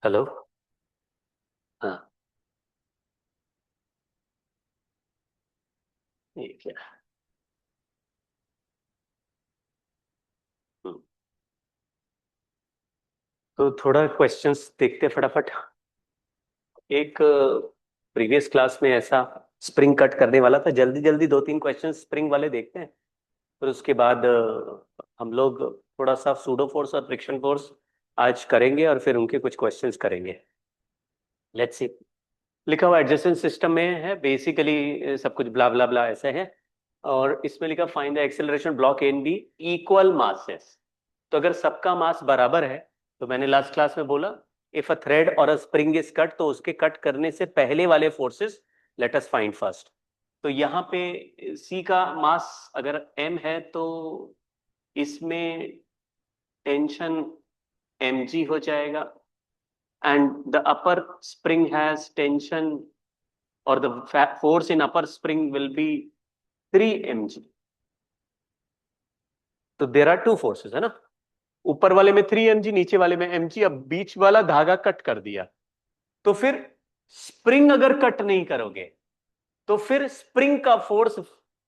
Hello. हाँ। ये क्या? हम्म, तो थोड़ा क्वेश्चंस देखते हैं फटाफट। एक प्रीवियस क्लास में ऐसा स्प्रिंग कट करने वाला था, जल्दी जल्दी दो तीन क्वेश्चन स्प्रिंग वाले देखते हैं। फिर उसके बाद हम लोग थोड़ा सा सूडो फोर्स और फ्रिक्शन फोर्स आज करेंगे और फिर उनके कुछ क्वेश्चंस करेंगे। Let's see. लिखा हुआ एडजेसेंट सिस्टम में है बेसिकली, सब कुछ ब्ला ब्ला ब्ला ऐसे है। और इसमें लिखा find the acceleration block and B equal masses. तो अगर सबका मास बराबर है, तो मैंने लास्ट क्लास में बोला इफ अ थ्रेड और अ स्प्रिंग इज कट, तो उसके कट करने से पहले वाले forces let us find first. तो यहाँ पे सी का मास अगर एम है, तो इसमें टेंशन एम जी हो जाएगा, and the upper spring has tension or the force in upper spring will be 3 mg. तो देर आर टू फोर्सेस है ना, ऊपर वाले में 3 mg, नीचे वाले में mg। अब बीच वाला धागा कट कर दिया, तो फिर स्प्रिंग अगर कट नहीं करोगे तो फिर स्प्रिंग का फोर्स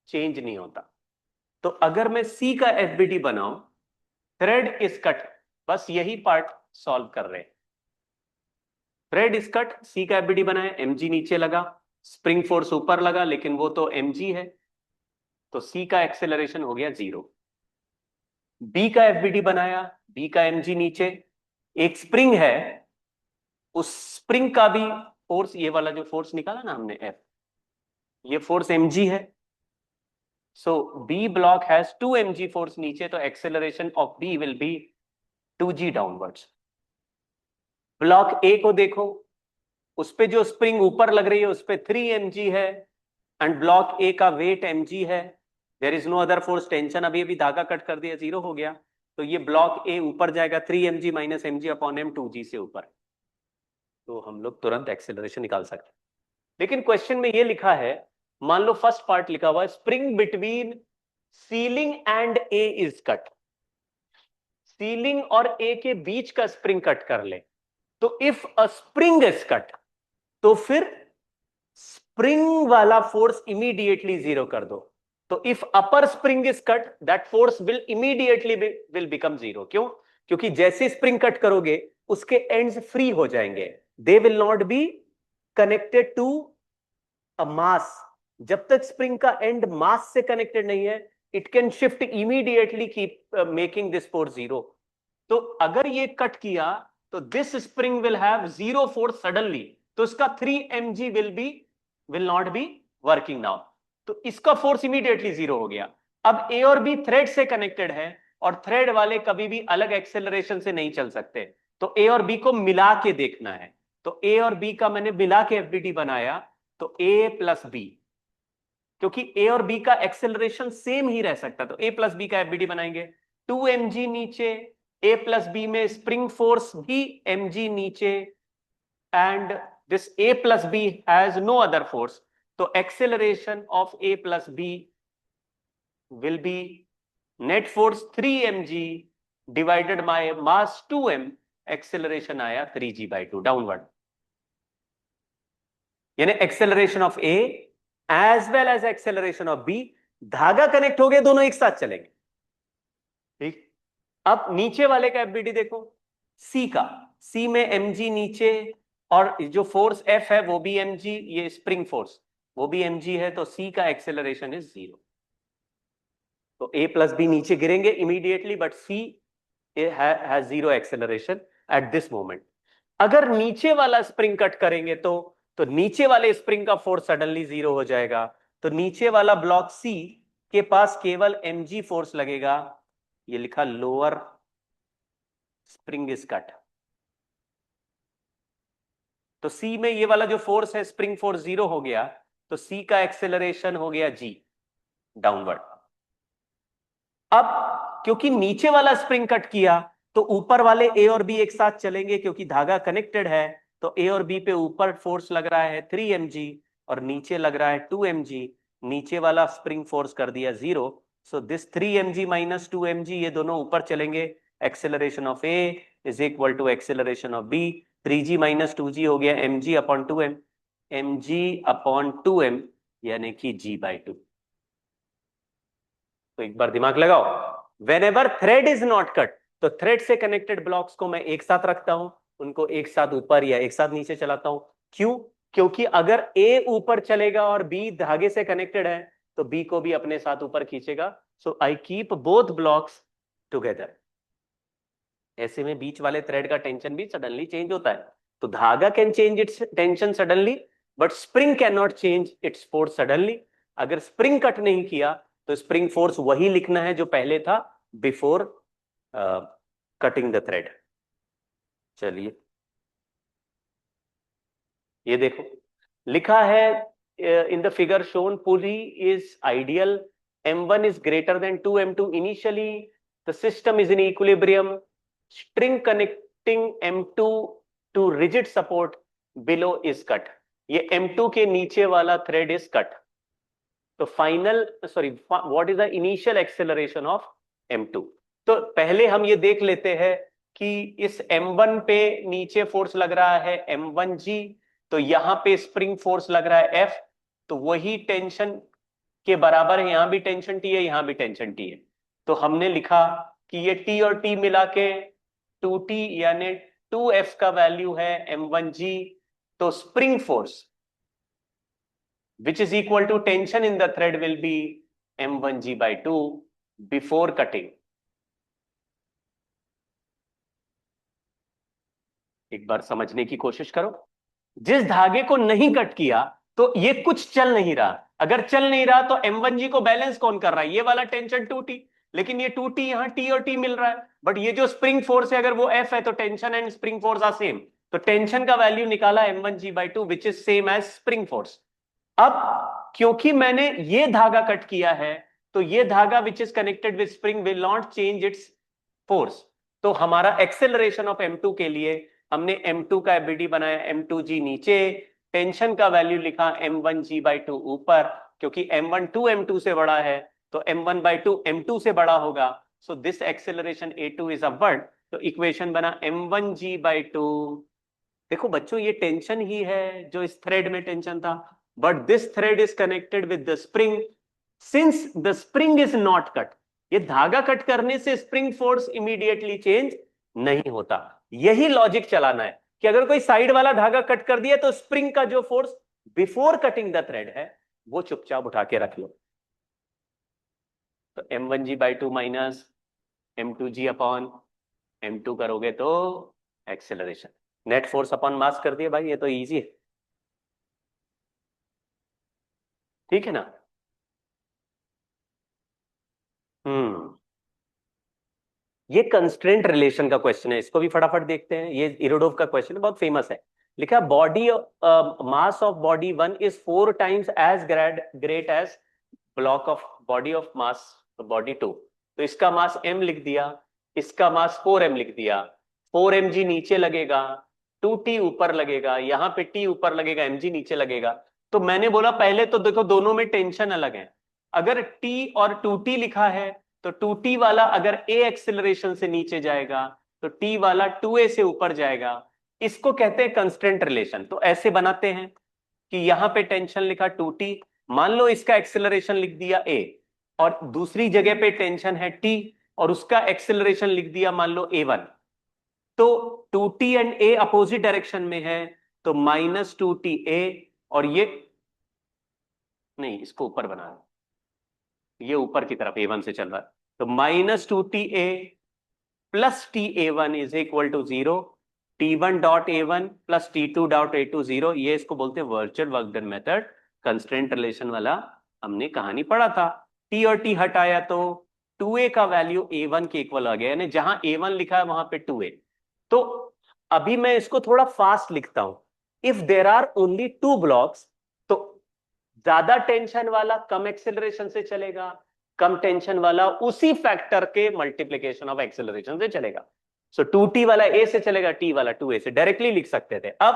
चेंज नहीं होता। तो अगर मैं सी का एफबीडी बनाऊं, थ्रेड इज कट, बस यही पार्ट सॉल्व कर रहे हैं। थ्रेड इज कट, सी का एफबीडी बनाए, mg नीचे लगा, स्प्रिंग फोर्स ऊपर लगा, लेकिन वो तो mg है, तो सी का एक्सेलरेशन हो गया 0। बी का एफबीडी बनाया, बी का एमजी नीचे, एक स्प्रिंग है, उस स्प्रिंग का भी फोर्स, ये वाला जो फोर्स निकाला ना हमने एफ, ये फोर्स एमजी है। So B block has 2 mg force नीचे, तो acceleration of B will be 2g downwards. Block A को देखो, उस पे जो स्प्रिंग ऊपर लग रही है उस पे 3 mg है, एंड ब्लॉक ए का वेट mg है। There is no other force, tension अभी अभी धागा कट कर दिया, 0 हो गया। तो ये ब्लॉक ए ऊपर जाएगा 3 mg minus mg upon m, 2g से ऊपर। तो हम लोग तुरंत एक्सेलरेशन निकाल सकते हैं। लेकिन क्वेश्चन में ये लिखा है, मान लो फर्स्ट पार्ट लिखा हुआ है spring between ceiling and A is cut. Ceiling और ए के बीच का स्प्रिंग कट कर ले, तो if a spring is cut, तो फिर स्प्रिंग वाला फोर्स इमीडिएटली 0 कर दो। तो if upper spring is cut, that force will immediately will become 0। क्यों? क्योंकि जैसे स्प्रिंग कट करोगे उसके एंड्स फ्री हो जाएंगे, they will not be connected to a mass. जब तक स्प्रिंग का एंड मास से कनेक्टेड नहीं है, it can shift immediately, keep making this force 0। तो अगर ये कट किया, तो this spring will have 0 force suddenly, तो इसका 3 mg will not be working now. तो इसका फोर्स इमीडिएटली 0 हो गया। अब ए और बी थ्रेड से कनेक्टेड है, और थ्रेड वाले कभी भी अलग एक्सेलरेशन से नहीं चल सकते, तो ए और बी को मिला के देखना है। तो ए और बी का मैंने मिला के एफबीडी बनाया, तो ए प्लस बी, क्योंकि ए और बी का एक्सेलरेशन सेम ही रह सकता, तो ए प्लस बी का एफबीडी बनाएंगे। 2 mg नीचे, ए प्लस बी में स्प्रिंग फोर्स भी mg नीचे, and this a plus B has no other force, तो acceleration of a plus B will be net force 3 mg divided by mass 2m, acceleration आया 3g/2 downward. यानी acceleration of A as well as acceleration of B, धागा connect हो गए, दोनों एक साथ चलेंगे। ठीक। अब नीचे वाले का एफबीडी देखो, सी का, सी में mg नीचे, और जो फोर्स F है वो भी mg, ये स्प्रिंग फोर्स वो भी mg है, तो सी का एक्सेलरेशन इज 0। तो a प्लस बी नीचे गिरेंगे immediately, but C has 0 acceleration at this moment. अगर नीचे वाला स्प्रिंग कट करेंगे, तो नीचे वाले स्प्रिंग का फोर्स सडनली 0 हो जाएगा, तो नीचे वाला ब्लॉक सी के पास केवल mg फोर्स लगेगा। ये लिखा लोअर स्प्रिंग इज कट, तो सी में ये वाला जो फोर्स है स्प्रिंग फोर्स 0 हो गया, तो सी का एक्सेलरेशन हो गया g डाउनवर्ड। अब क्योंकि नीचे वाला स्प्रिंग कट किया, तो ऊपर वाले ए और बी एक साथ चलेंगे, क्योंकि धागा कनेक्टेड है। तो ए और बी पे ऊपर फोर्स लग रहा है 3 mg, और नीचे लग रहा है 2 mg। नीचे वाला स्प्रिंग फोर्स कर दिया 0, so this 3 mg minus 2 mg, ये दोनों ऊपर चलेंगे। Acceleration of A is equal to acceleration of B, 3g minus 2g हो गया mg upon 2m, mg upon 2m यानी कि g/2। तो एक बार दिमाग लगाओ, when ever thread is not cut, तो थ्रेड से कनेक्टेड ब्लॉक्स को मैं एक साथ रखता हूं, उनको एक साथ ऊपर या एक साथ नीचे चलाता हूं। क्यों? क्योंकि अगर ए ऊपर चलेगा और बी धागे से कनेक्टेड है तो बी को भी अपने साथ ऊपर खींचेगा। So I keep both blocks together. ऐसे में बीच वाले थ्रेड का टेंशन भी सडनली चेंज होता है। तो धागा can change it's tension suddenly, but spring can not change its force suddenly. अगर स्प्रिंग कट नहीं किया तो स्प्रिंग फोर्स वही लिखना है जो पहले था बिफोर कटिंग द थ्रेड। चलिए ये देखो, लिखा है in the figure shown pulley is ideal, m1 is greater than 2m2 initially, the system is in equilibrium, string connecting m2 to rigid support below is cut। ये m2 के नीचे वाला thread is cut. तो final sorry what is the initial acceleration of m2। तो पहले हम ये देख लेते हैं कि इस m1 पे नीचे फोर्स लग रहा है m1g, तो यहां पे स्प्रिंग फोर्स लग रहा है F, तो वही टेंशन के बराबर है, यहां भी टेंशन T है, यहां भी टेंशन T है। तो हमने लिखा कि ये T और T मिला के 2T यानी 2F का वैल्यू है m1g। तो spring force which is equal to tension in the thread will be m1g/2 before cutting। एक बार समझने की कोशिश करो, जिस धागे को नहीं कट किया तो ये कुछ चल नहीं रहा, अगर चल नहीं रहा तो m1g को बैलेंस कौन कर रहा है? ये वाला टेंशन 2T, लेकिन ये 2T यहां T और T मिल रहा है, बट ये जो स्प्रिंग फोर्स है अगर वो F है तो tension and spring force are same. तो टेंशन का वैल्यू निकाला m1g/2 which is same as spring force. अब क्योंकि मैंने ये धागा कट किया है तो ये धागा which is connected with spring will not change its force. तो हमारा एक्सेलरेशन ऑफ m2 के लिए हमने m2 का एबीडी बनाया, m2g नीचे, टेंशन का वैल्यू लिखा m1g/2 ऊपर, क्योंकि m1 2m2 से बड़ा है तो m1/2 m2 से बड़ा होगा। So this acceleration a2 is upward. तो इक्वेशन बना m1g/2। देखो बच्चों ये टेंशन ही है जो इस थ्रेड में टेंशन था, but this thread is connected with the spring, since the spring is not cut. ये धागा कट करने से स्प्रिंग फोर्स इमीडिएटली चेंज नहीं होता। यही लॉजिक चलाना है कि अगर कोई साइड वाला धागा कट कर दिया तो स्प्रिंग का जो force before cutting the thread है वो चुपचाप उठा के रख लो। तो m1g/2 minus m2g upon m2 करोगे तो acceleration, net force upon mass कर दिया भाई, ये तो इजी है, ठीक है ना। हम्म, ये कंस्ट्रेंट रिलेशन का क्वेश्चन है, इसको भी फटाफट देखते हैं। ये इरोडोव का क्वेश्चन है, बहुत फेमस है। लिखा body mass of body 1 is 4 times as great as block of body of mass body 2। तो इसका मास m लिख दिया, इसका मास 4m लिख दिया। 4mg नीचे लगेगा, 2t ऊपर लगेगा, यहाँ पे t ऊपर लगेगा, mg नीचे लगेगा। तो मैंने बोला पहले तो देखो दोनों में टेंशन अलग है, अगर t और 2t लिखा है तो 2t वाला अगर a एक्सिलरेशन से नीचे जाएगा तो t वाला 2a से ऊपर जाएगा। इसको कहते हैं कंस्ट्रेंट रिलेशन। तो ऐसे बनाते हैं कि यहां पे टेंशन लिखा 2t, मान लो इसका एक्सेलरेशन लिख दिया a, और दूसरी जगह पे टेंशन है t और उसका एक्सेलरेशन लिख दिया मान लो a1। तो 2t and a opposite direction में है तो -2ta, और ये नहीं इसको ऊपर बना, ये ऊपर की तरफ a1 से चल रहा है, तो -2ta plus ta1 is equal to 0, t1 dot a1 plus t2 dot a2 0। ये इसको बोलते हैं virtual work done method. Constraint relation वाला हमने कहानी पढ़ा था। t और t हटाया तो 2a का वैल्यू a1 के इक्वल आ गया, यानी जहां a1 लिखा है वहां पे 2a। तो अभी मैं इसको थोड़ा फास्ट लिखता हूं। If there are only 2 blocks तो ज्यादा टेंशन वाला कम एक्सेलरेशन से चलेगा, कम टेंशन वाला उसी फैक्टर के मल्टीप्लीकेशन ऑफ एक्सेलरेशन से चलेगा। सो 2t वाला a से चलेगा, t वाला 2a से, डायरेक्टली लिख सकते थे। अब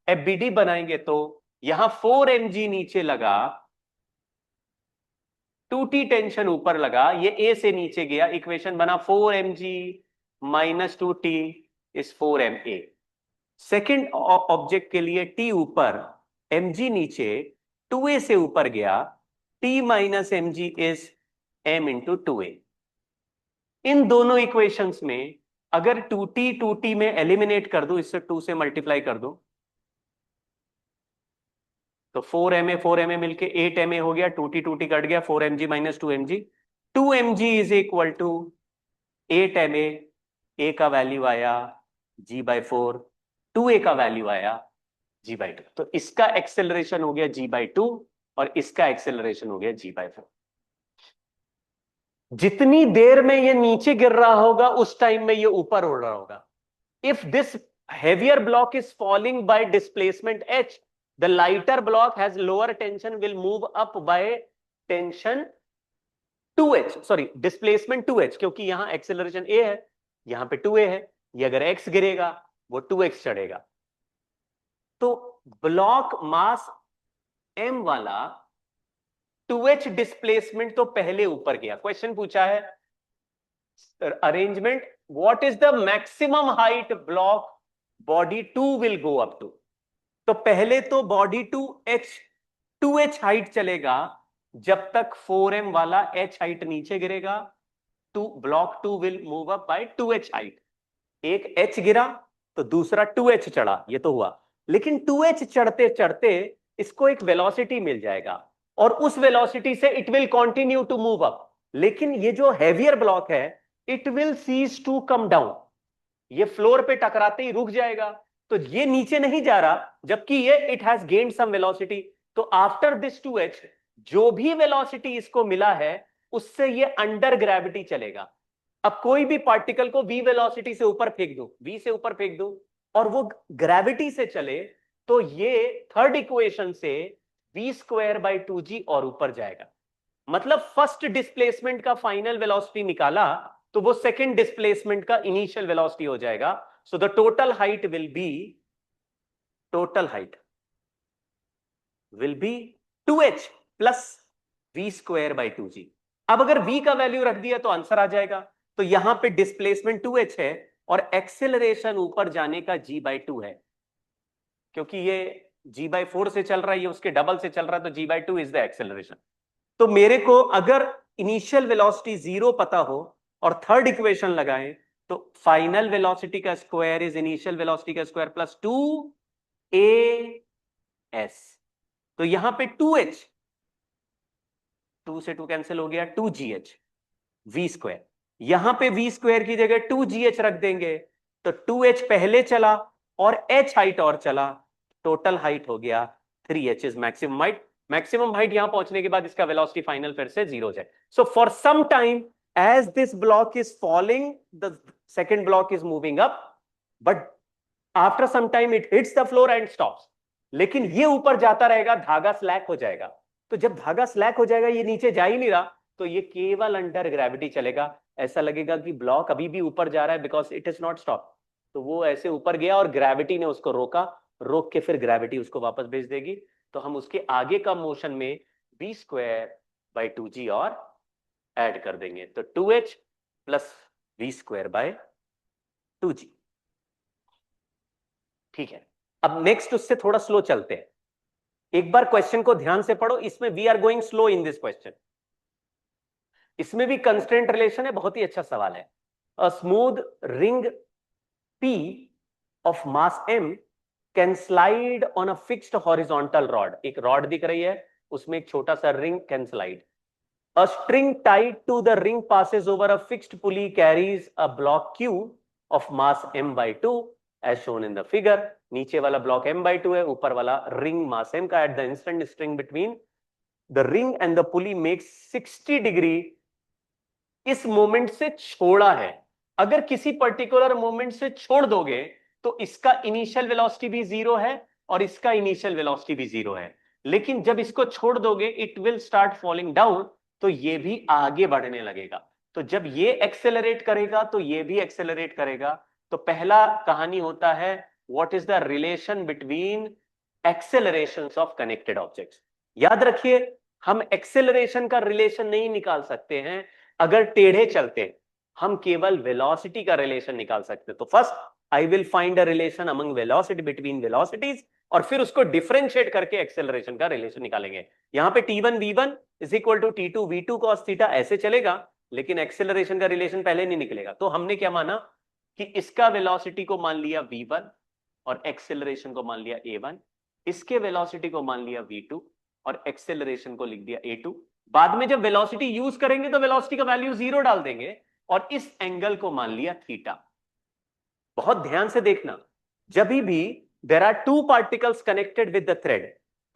एफबीडी बनाएंगे तो यहां 4mg नीचे लगा, 2t टेंशन ऊपर लगा, ये a से नीचे गया, इक्वेशन बना 4mg minus 2t is 4ma। Second object के लिए टी ऊपर, mg नीचे, 2a से ऊपर गया, t minus m g is m into 2a। इन दोनों इक्वेशंस में अगर 2t में एलिमिनेट कर दूं, इससे 2 से मल्टीप्लाई कर दूं, तो 4ma मिलके 8ma हो गया, 2t कट गया, 4mg minus 2mg, 2mg is equal to 8ma, a का वैल्यू आया g/4, 2a का वैल्यू आया g/2। तो इसका एक्सेलरेशन हो गया g/2 और इसका एक्सेलरेशन हो गया g/4। जितनी देर में ये नीचे गिर रहा होगा उस टाइम में ये ऊपर उड़ रहा होगा। If this heavier block is falling by displacement h, the lighter block has lower tension, will move up by tension 2h, sorry displacement 2h, क्योंकि यहां एक्सेलरेशन a है, यहां पे 2a है, ये अगर x गिरेगा वो 2x चढ़ेगा। तो ब्लॉक मास m वाला 2h डिस्प्लेसमेंट तो पहले ऊपर गया। क्वेश्चन पूछा है arrangement, what is the maximum height block body 2 will go up to. तो पहले तो बॉडी 2h हाइट चलेगा जब तक 4m वाला h हाइट नीचे गिरेगा, block 2 will move up by 2h height. एक h गिरा तो दूसरा 2h चढ़ा, ये तो हुआ। लेकिन 2h चढ़ते चढ़ते इसको एक वेलोसिटी मिल जाएगा और उस वेलोसिटी से it will continue to move up. लेकिन ये जो हैवियर ब्लॉक है it will cease to come down, ये फ्लोर पे टकराते ही रुक जाएगा। तो ये नीचे नहीं जा रहा, जबकि ये it has gained some velocity. तो आफ्टर दिस 2h जो भी वेलोसिटी इसको मिला है उससे ये अंडर ग्रेविटी चलेगा। अब कोई भी पार्टिकल को v वेलोसिटी से ऊपर फेंक दो, v से ऊपर फेंक दो और वो ग्रेविटी से चले, तो ये थर्ड इक्वेशन से v²/2g और ऊपर जाएगा। मतलब फर्स्ट डिस्प्लेसमेंट का फाइनल वेलोसिटी निकाला तो वो सेकंड डिस्प्लेसमेंट का इनिशियल वेलोसिटी हो जाएगा। So the total height will be 2h plus v²/2g। अब अगर v का वैल्यू रख दिया तो आंसर आ जाएगा। तो यहां पे डिस्प्लेसमेंट 2h है और एक्सेलरेशन ऊपर जाने का g/2 है, क्योंकि ये g/4 से चल रहा है, ये उसके डबल से चल रहा है, तो g/2 इज द एक्सेलरेशन। तो मेरे को अगर इनिशियल वेलोसिटी 0 पता हो और थर्ड इक्वेशन लगाएं तो फाइनल वेलोसिटी का स्क्वायर इज इनिशियल वेलोसिटी का स्क्वायर प्लस 2as। तो यहां पे 2h, 2 से 2 कैंसिल हो गया, 2gh v²। यहां पे v² की जगह 2gh रख देंगे तो 2h पहले चला और h हाइट और चला, टोटल हाइट हो गया 3h is maximum height. Maximum height यहां पहुंचने के बाद इसका वेलोसिटी फाइनल फिर से 0 है। So for some time as this block is falling, the second block is moving up, but after some time it hits the floor and stops। लेकिन ये ऊपर जाता रहेगा, धागा स्लैक हो जाएगा। तो जब धागा स्लैक हो जाएगा, ये नीचे जा ही नहीं रहा, तो ये केवल अंडर ग्रेविटी चलेगा। ऐसा लगेगा कि ब्लॉक अभी भी ऊपर जा रहा है because it is not stop. तो वो ऐसे ऊपर गया और ग्रेविटी ने उसको रोका, रोक के फिर ग्रेविटी उसको वापस भेज देगी। तो हम उसके आगे का मोशन में v²/2g और ऐड कर देंगे, तो 2h प्लस v²/2g। ठीक है, अब नेक्स्ट उससे थोड़ा स्लो चलते हैं। एक बार क्वेश्चन को ध्यान से पढ़ो, इसमें we are going slow in this question. इसमें भी कंस्ट्रेंट रिलेशन है, बहुत ही अच्छा सवाल है। A smooth ring P of mass m can slide on a fixed horizontal rod. एक रॉड दिख रही है, उसमें एक छोटा सा ring can slide. A string tied to the ring passes over a fixed pulley carries a block Q of mass m/2 as shown in the figure। नीचे वाला ब्लॉक m/2 है, ऊपर वाला रिंग मास m का। At the instant string between the ring and the pulley makes 60 degree इस moment से छोड़ा है। अगर किसी पर्टिकुलर मोमेंट से छोड़ दोगे तो इसका इनिशियल वेलोसिटी भी 0 है और इसका इनिशियल वेलोसिटी भी 0 है। लेकिन जब इसको छोड़ दोगे it will start falling down, तो ये भी आगे बढ़ने लगेगा। तो जब ये एक्सेलरेट करेगा तो ये भी एक्सेलरेट करेगा। तो पहला कहानी होता है what is the relation between accelerations of connected objects. याद रखिए, हम एक्सेलरेशन का रिलेशन नहीं निकाल सकते हैं अगर टेढ़े चलते हैं। हम केवल वेलोसिटी का रिलेशन निकाल सकते हैं। तो first I will find a relation among velocity between velocities, और फिर उसको डिफरेंशिएट करके एक्सेलरेशन का रिलेशन निकालेंगे। यहां पे T1 V1 is equal to T2 V2 cos theta ऐसे चलेगा, लेकिन एक्सेलरेशन का रिलेशन पहले नहीं निकलेगा। तो हमने क्या माना कि इसका वेलोसिटी को मान लिया V1 और एक्सेलरेशन को मान लिया A1, इसके वेलोसिटी को मान लिया V2 और एक्सेलरेशन को लिख दिया A2। बाद में जब वेलोसिटी यूज करेंगे तो वेलोसिटी का वैल्यू 0 डाल देंगे और इस एंगल को मान लिया थीटा। बहुत ध्यान से देखना, जब भी there are two particles connected with the thread,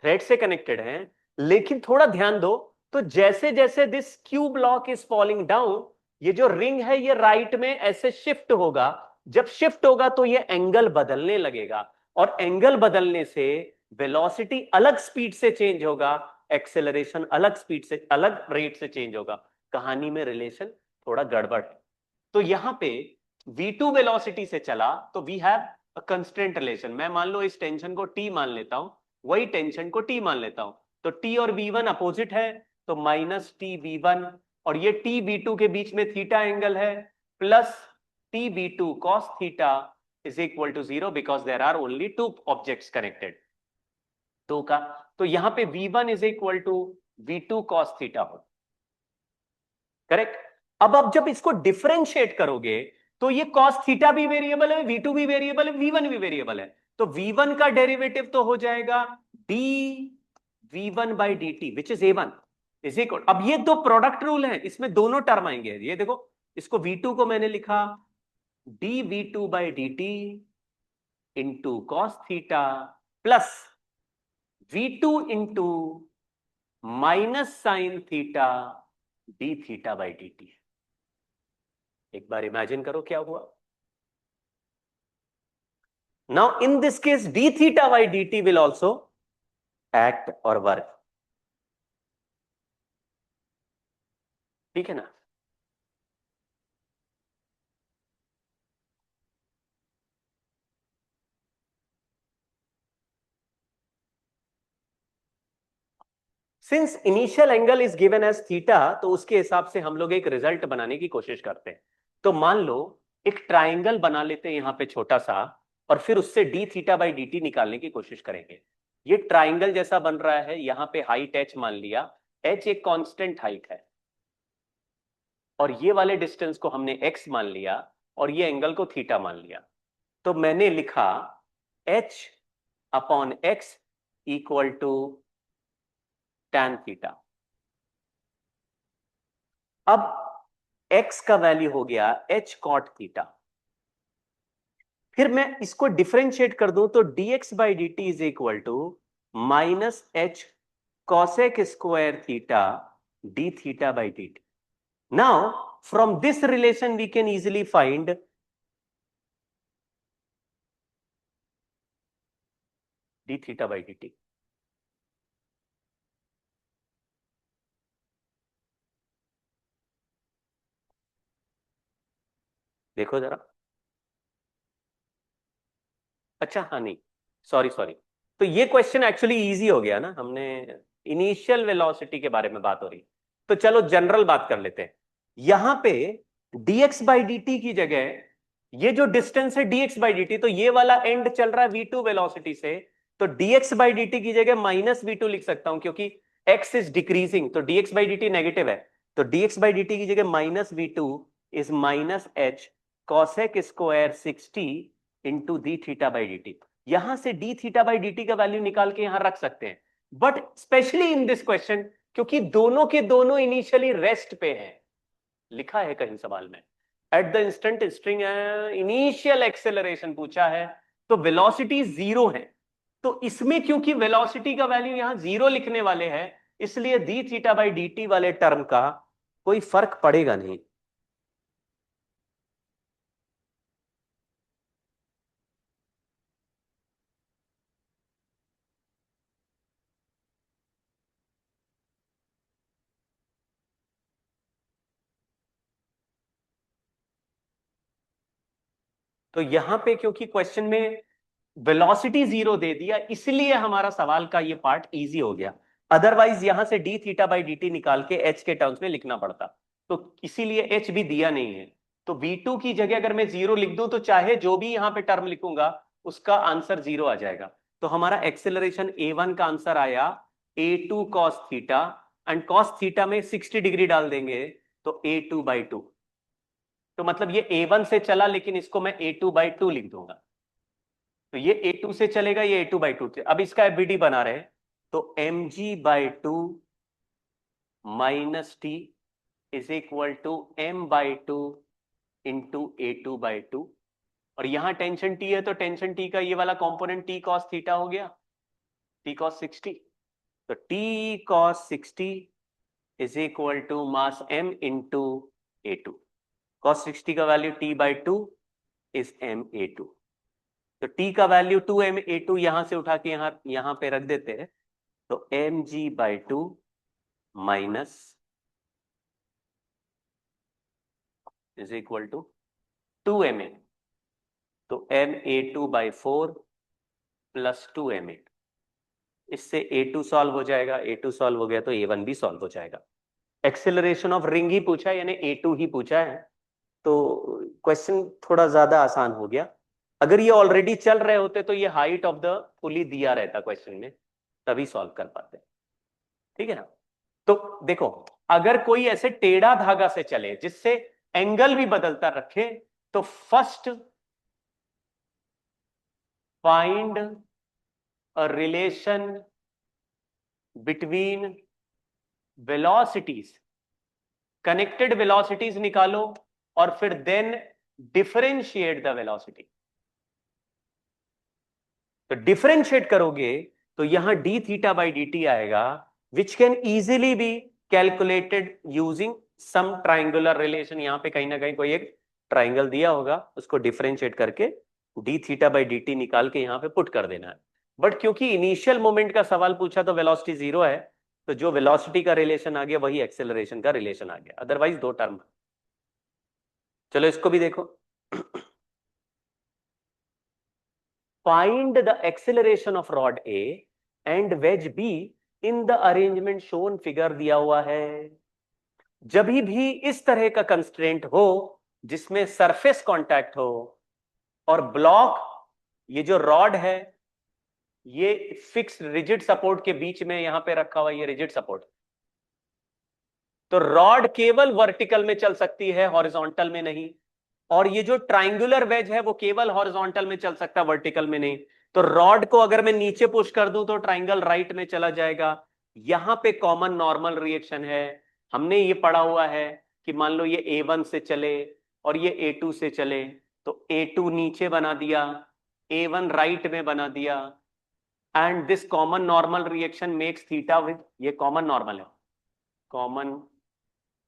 thread से कनेक्टेड हैं, लेकिन थोड़ा ध्यान दो, तो जैसे जैसे this Q block is falling down, ये जो रिंग है ये राइट में ऐसे शिफ्ट होगा। जब शिफ्ट होगा तो ये एंगल बदलने लगेगा, और एंगल बदलने से वेलोसिटी अलग स्पीड से चेंज होगा, एक्सेलरेशन अलग स्पीड से, अलग रेट से चेंज होगा। कहानी में रिलेशन थोड़ा गड़बड़ है। तो यहां पे v2 वेलोसिटी से चला तो we have a constraint relation. मैं मान लो इस टेंशन को t मान लेता हूं, वही टेंशन को t मान लेता हूं, तो t और v1 अपोजिट है, तो माइनस टी v1, और ये t v2 के बीच में थीटा एंगल है, plus t v2 cos theta is equal to 0 because there are only two objects connected, तो का, तो यहां पे v1 is equal to v2 cos theta हो, करेक्ट। अब आप जब इसको डिफरेंशिएट करोगे तो ये cos थीटा भी वेरिएबल है, v2 भी वेरिएबल है, v1 भी वेरिएबल है, तो v1 का डेरिवेटिव तो हो जाएगा d v1 by D T which is a1 is equal. अब ये दो प्रोडक्ट रूल है, इसमें दोनों टर्म आएंगे। ये देखो, इसको v2 को मैंने लिखा d v2 by D t into cos theta plus v2 into minus sine theta d theta by D t. एक बार इमेजिन करो क्या हुआ। Now in this case d theta by D t will also act और work, ठीक है ना। Since initial angle is given as theta, तो उसके हिसाब से हम लोग एक रिजल्ट बनाने की कोशिश करते हैं। तो मान लो एक ट्राइंगल बना लेते हैं यहां पे छोटा सा, और फिर उससे D theta by D T निकालने की कोशिश करेंगे। ये ट्राइंगल जैसा बन रहा है, यहां पे हाइट h मान लिया, h एक कांस्टेंट हाइट है, और ये वाले डिस्टेंस को हमने x मान लिया, और ये एंगल को थीटा मान लिया। तो मैंने लिखा h upon x equal to tan theta. अब x का वैल्यू हो गया h cot थीटा। फिर मैं इसको डिफरेंशिएट कर दूं तो dx by D t is equal to minus h cosec square theta d theta by D t. Now from this relation we can easily find d theta by D t. देखो जरा, अच्छा हाँ नहीं, sorry sorry, तो ये question actually easy हो गया ना, हमने इनिशियल वेलोसिटी के बारे में बात हो रही, तो चलो जनरल बात कर लेते हैं। यहां पे dx बाई डी टी की जगह ये जो डिस्टेंस है dx बाई डी टी, तो ये वाला एंड चल रहा है v2 वेलोसिटी से, तो dx बाई डी टी की जगह माइनस v2 लिख सकता हूं, क्योंकि x इज डिक्रीजिंग, तो dx by D T negative है, तो dx बाई डी टी की जगह minus v2 is minus h cosec square 60 into D theta by D T. यहां से D theta by D T का वैल्यू निकाल के यहां रख सकते हैं, but specially in this question, क्योंकि दोनों के दोनों इनिशियली रेस्ट पे हैं, लिखा है कहीं सवाल में at the instant string initial acceleration पूछा है, तो वेलोसिटी 0 है, तो इसमें क्योंकि वेलोसिटी का वैल्यू यहां 0 लिखने वाले हैं, इसलिए D theta by D T वाले टर्म का कोई फर्क पड़ेगा नहीं। तो यहां पे क्योंकि क्वेश्चन में वेलोसिटी 0 दे दिया, इसलिए हमारा सवाल का ये पार्ट इजी हो गया। अदरवाइज यहां से D theta by D T निकाल के एच के टर्म्स में लिखना पड़ता, तो इसीलिए एच भी दिया नहीं है, तो V2 की जगह अगर मैं 0 लिख दूं तो चाहे जो भी यहां पे टर्म लिखूंगा उसका आंसर 0 आ जाएगा। तो हमारा एक्सेलरेशन A1 का आंसर आया A2 cos theta, and cos theta में 60 डिग्री डाल देंगे तो A2/2। तो मतलब ये A1 से चला, लेकिन इसको मैं A2/2 लिख दूंगा। तो ये A2 से चलेगा, ये A2/2 से। अब इसका एफबीडी बना रहे, तो mg/2 minus t is equal to m/2 into A2/2। और यहां टेंशन T है, तो टेंशन T का ये वाला कंपोनेंट T cos थीटा हो गया, T cos 60। तो T cos 60 is equal to mass m into A2। cos 60 का वैल्यू T/2 इज m/A2। तो T का वैल्यू 2m/A2 यहां से उठा के यहां पे रख देते हैं, तो mg/2 minus is equal to 2ma। तो ma2/4 प्लस 2ma। इससे A2 सॉल्व हो जाएगा, A2 सॉल्व हो गया तो A1 भी सॉल्व हो जाएगा। एक्सेलरेशन ऑफ रिंग ही पूछा है, यानी A2 ही पूछा है, तो क्वेश्चन थोड़ा ज्यादा आसान हो गया। अगर ये ऑलरेडी चल रहे होते तो ये हाइट ऑफ द पुली दिया रहता क्वेश्चन में, तभी सॉल्व कर पाते। ठीक है ना। तो देखो, अगर कोई ऐसे टेढ़ा धागा से चले जिससे एंगल भी बदलता रखे, तो first find a relation between velocities, connected velocities निकालो, और फिर देन डिफरेंशिएट द वेलोसिटी। तो डिफरेंशिएट करोगे तो यहां D theta by D T आएगा, which can easily be calculated using some triangular relation. यहां पे कहीं ना कहीं कोई एक ट्राइंगल दिया होगा, उसको डिफरेंशिएट करके D theta by D T निकाल के यहां पे पुट कर देना है। बट क्योंकि इनिशियल मोमेंट का सवाल पूछा तो वेलोसिटी 0 है, तो जो वेलोसिटी का रिलेशन आ गया वही एक्सेलरेशन का रिलेशन आ गया, अदरवाइज दो टर्म। चलो इसको भी देखो। Find the acceleration of rod A and wedge B in the arrangement shown, figure दिया हुआ है। जब भी इस तरह का कंस्ट्रेंट हो जिसमें सरफेस कांटेक्ट हो और ब्लॉक, ये जो रॉड है ये फिक्स रिजिड सपोर्ट के बीच में यहां पे रखा हुआ, ये रिजिड सपोर्ट, तो रॉड केवल वर्टिकल में चल सकती है, हॉरिजॉन्टल में नहीं। और ये जो ट्राइंगुलर वेज है वो केवल हॉरिजॉन्टल में चल सकता है, वर्टिकल में नहीं। तो रॉड को अगर मैं नीचे पुश कर दूं तो ट्राइंगल राइट में चला जाएगा। यहां पे कॉमन नॉर्मल रिएक्शन है। हमने ये पढ़ा हुआ है कि मान लो ये A1 से चले और ये A2 से चले, तो A2 नीचे बना दिया, A1 राइट में बना दिया, and this common normal reaction makes theta with, ये कॉमन नॉर्मल है, कॉमन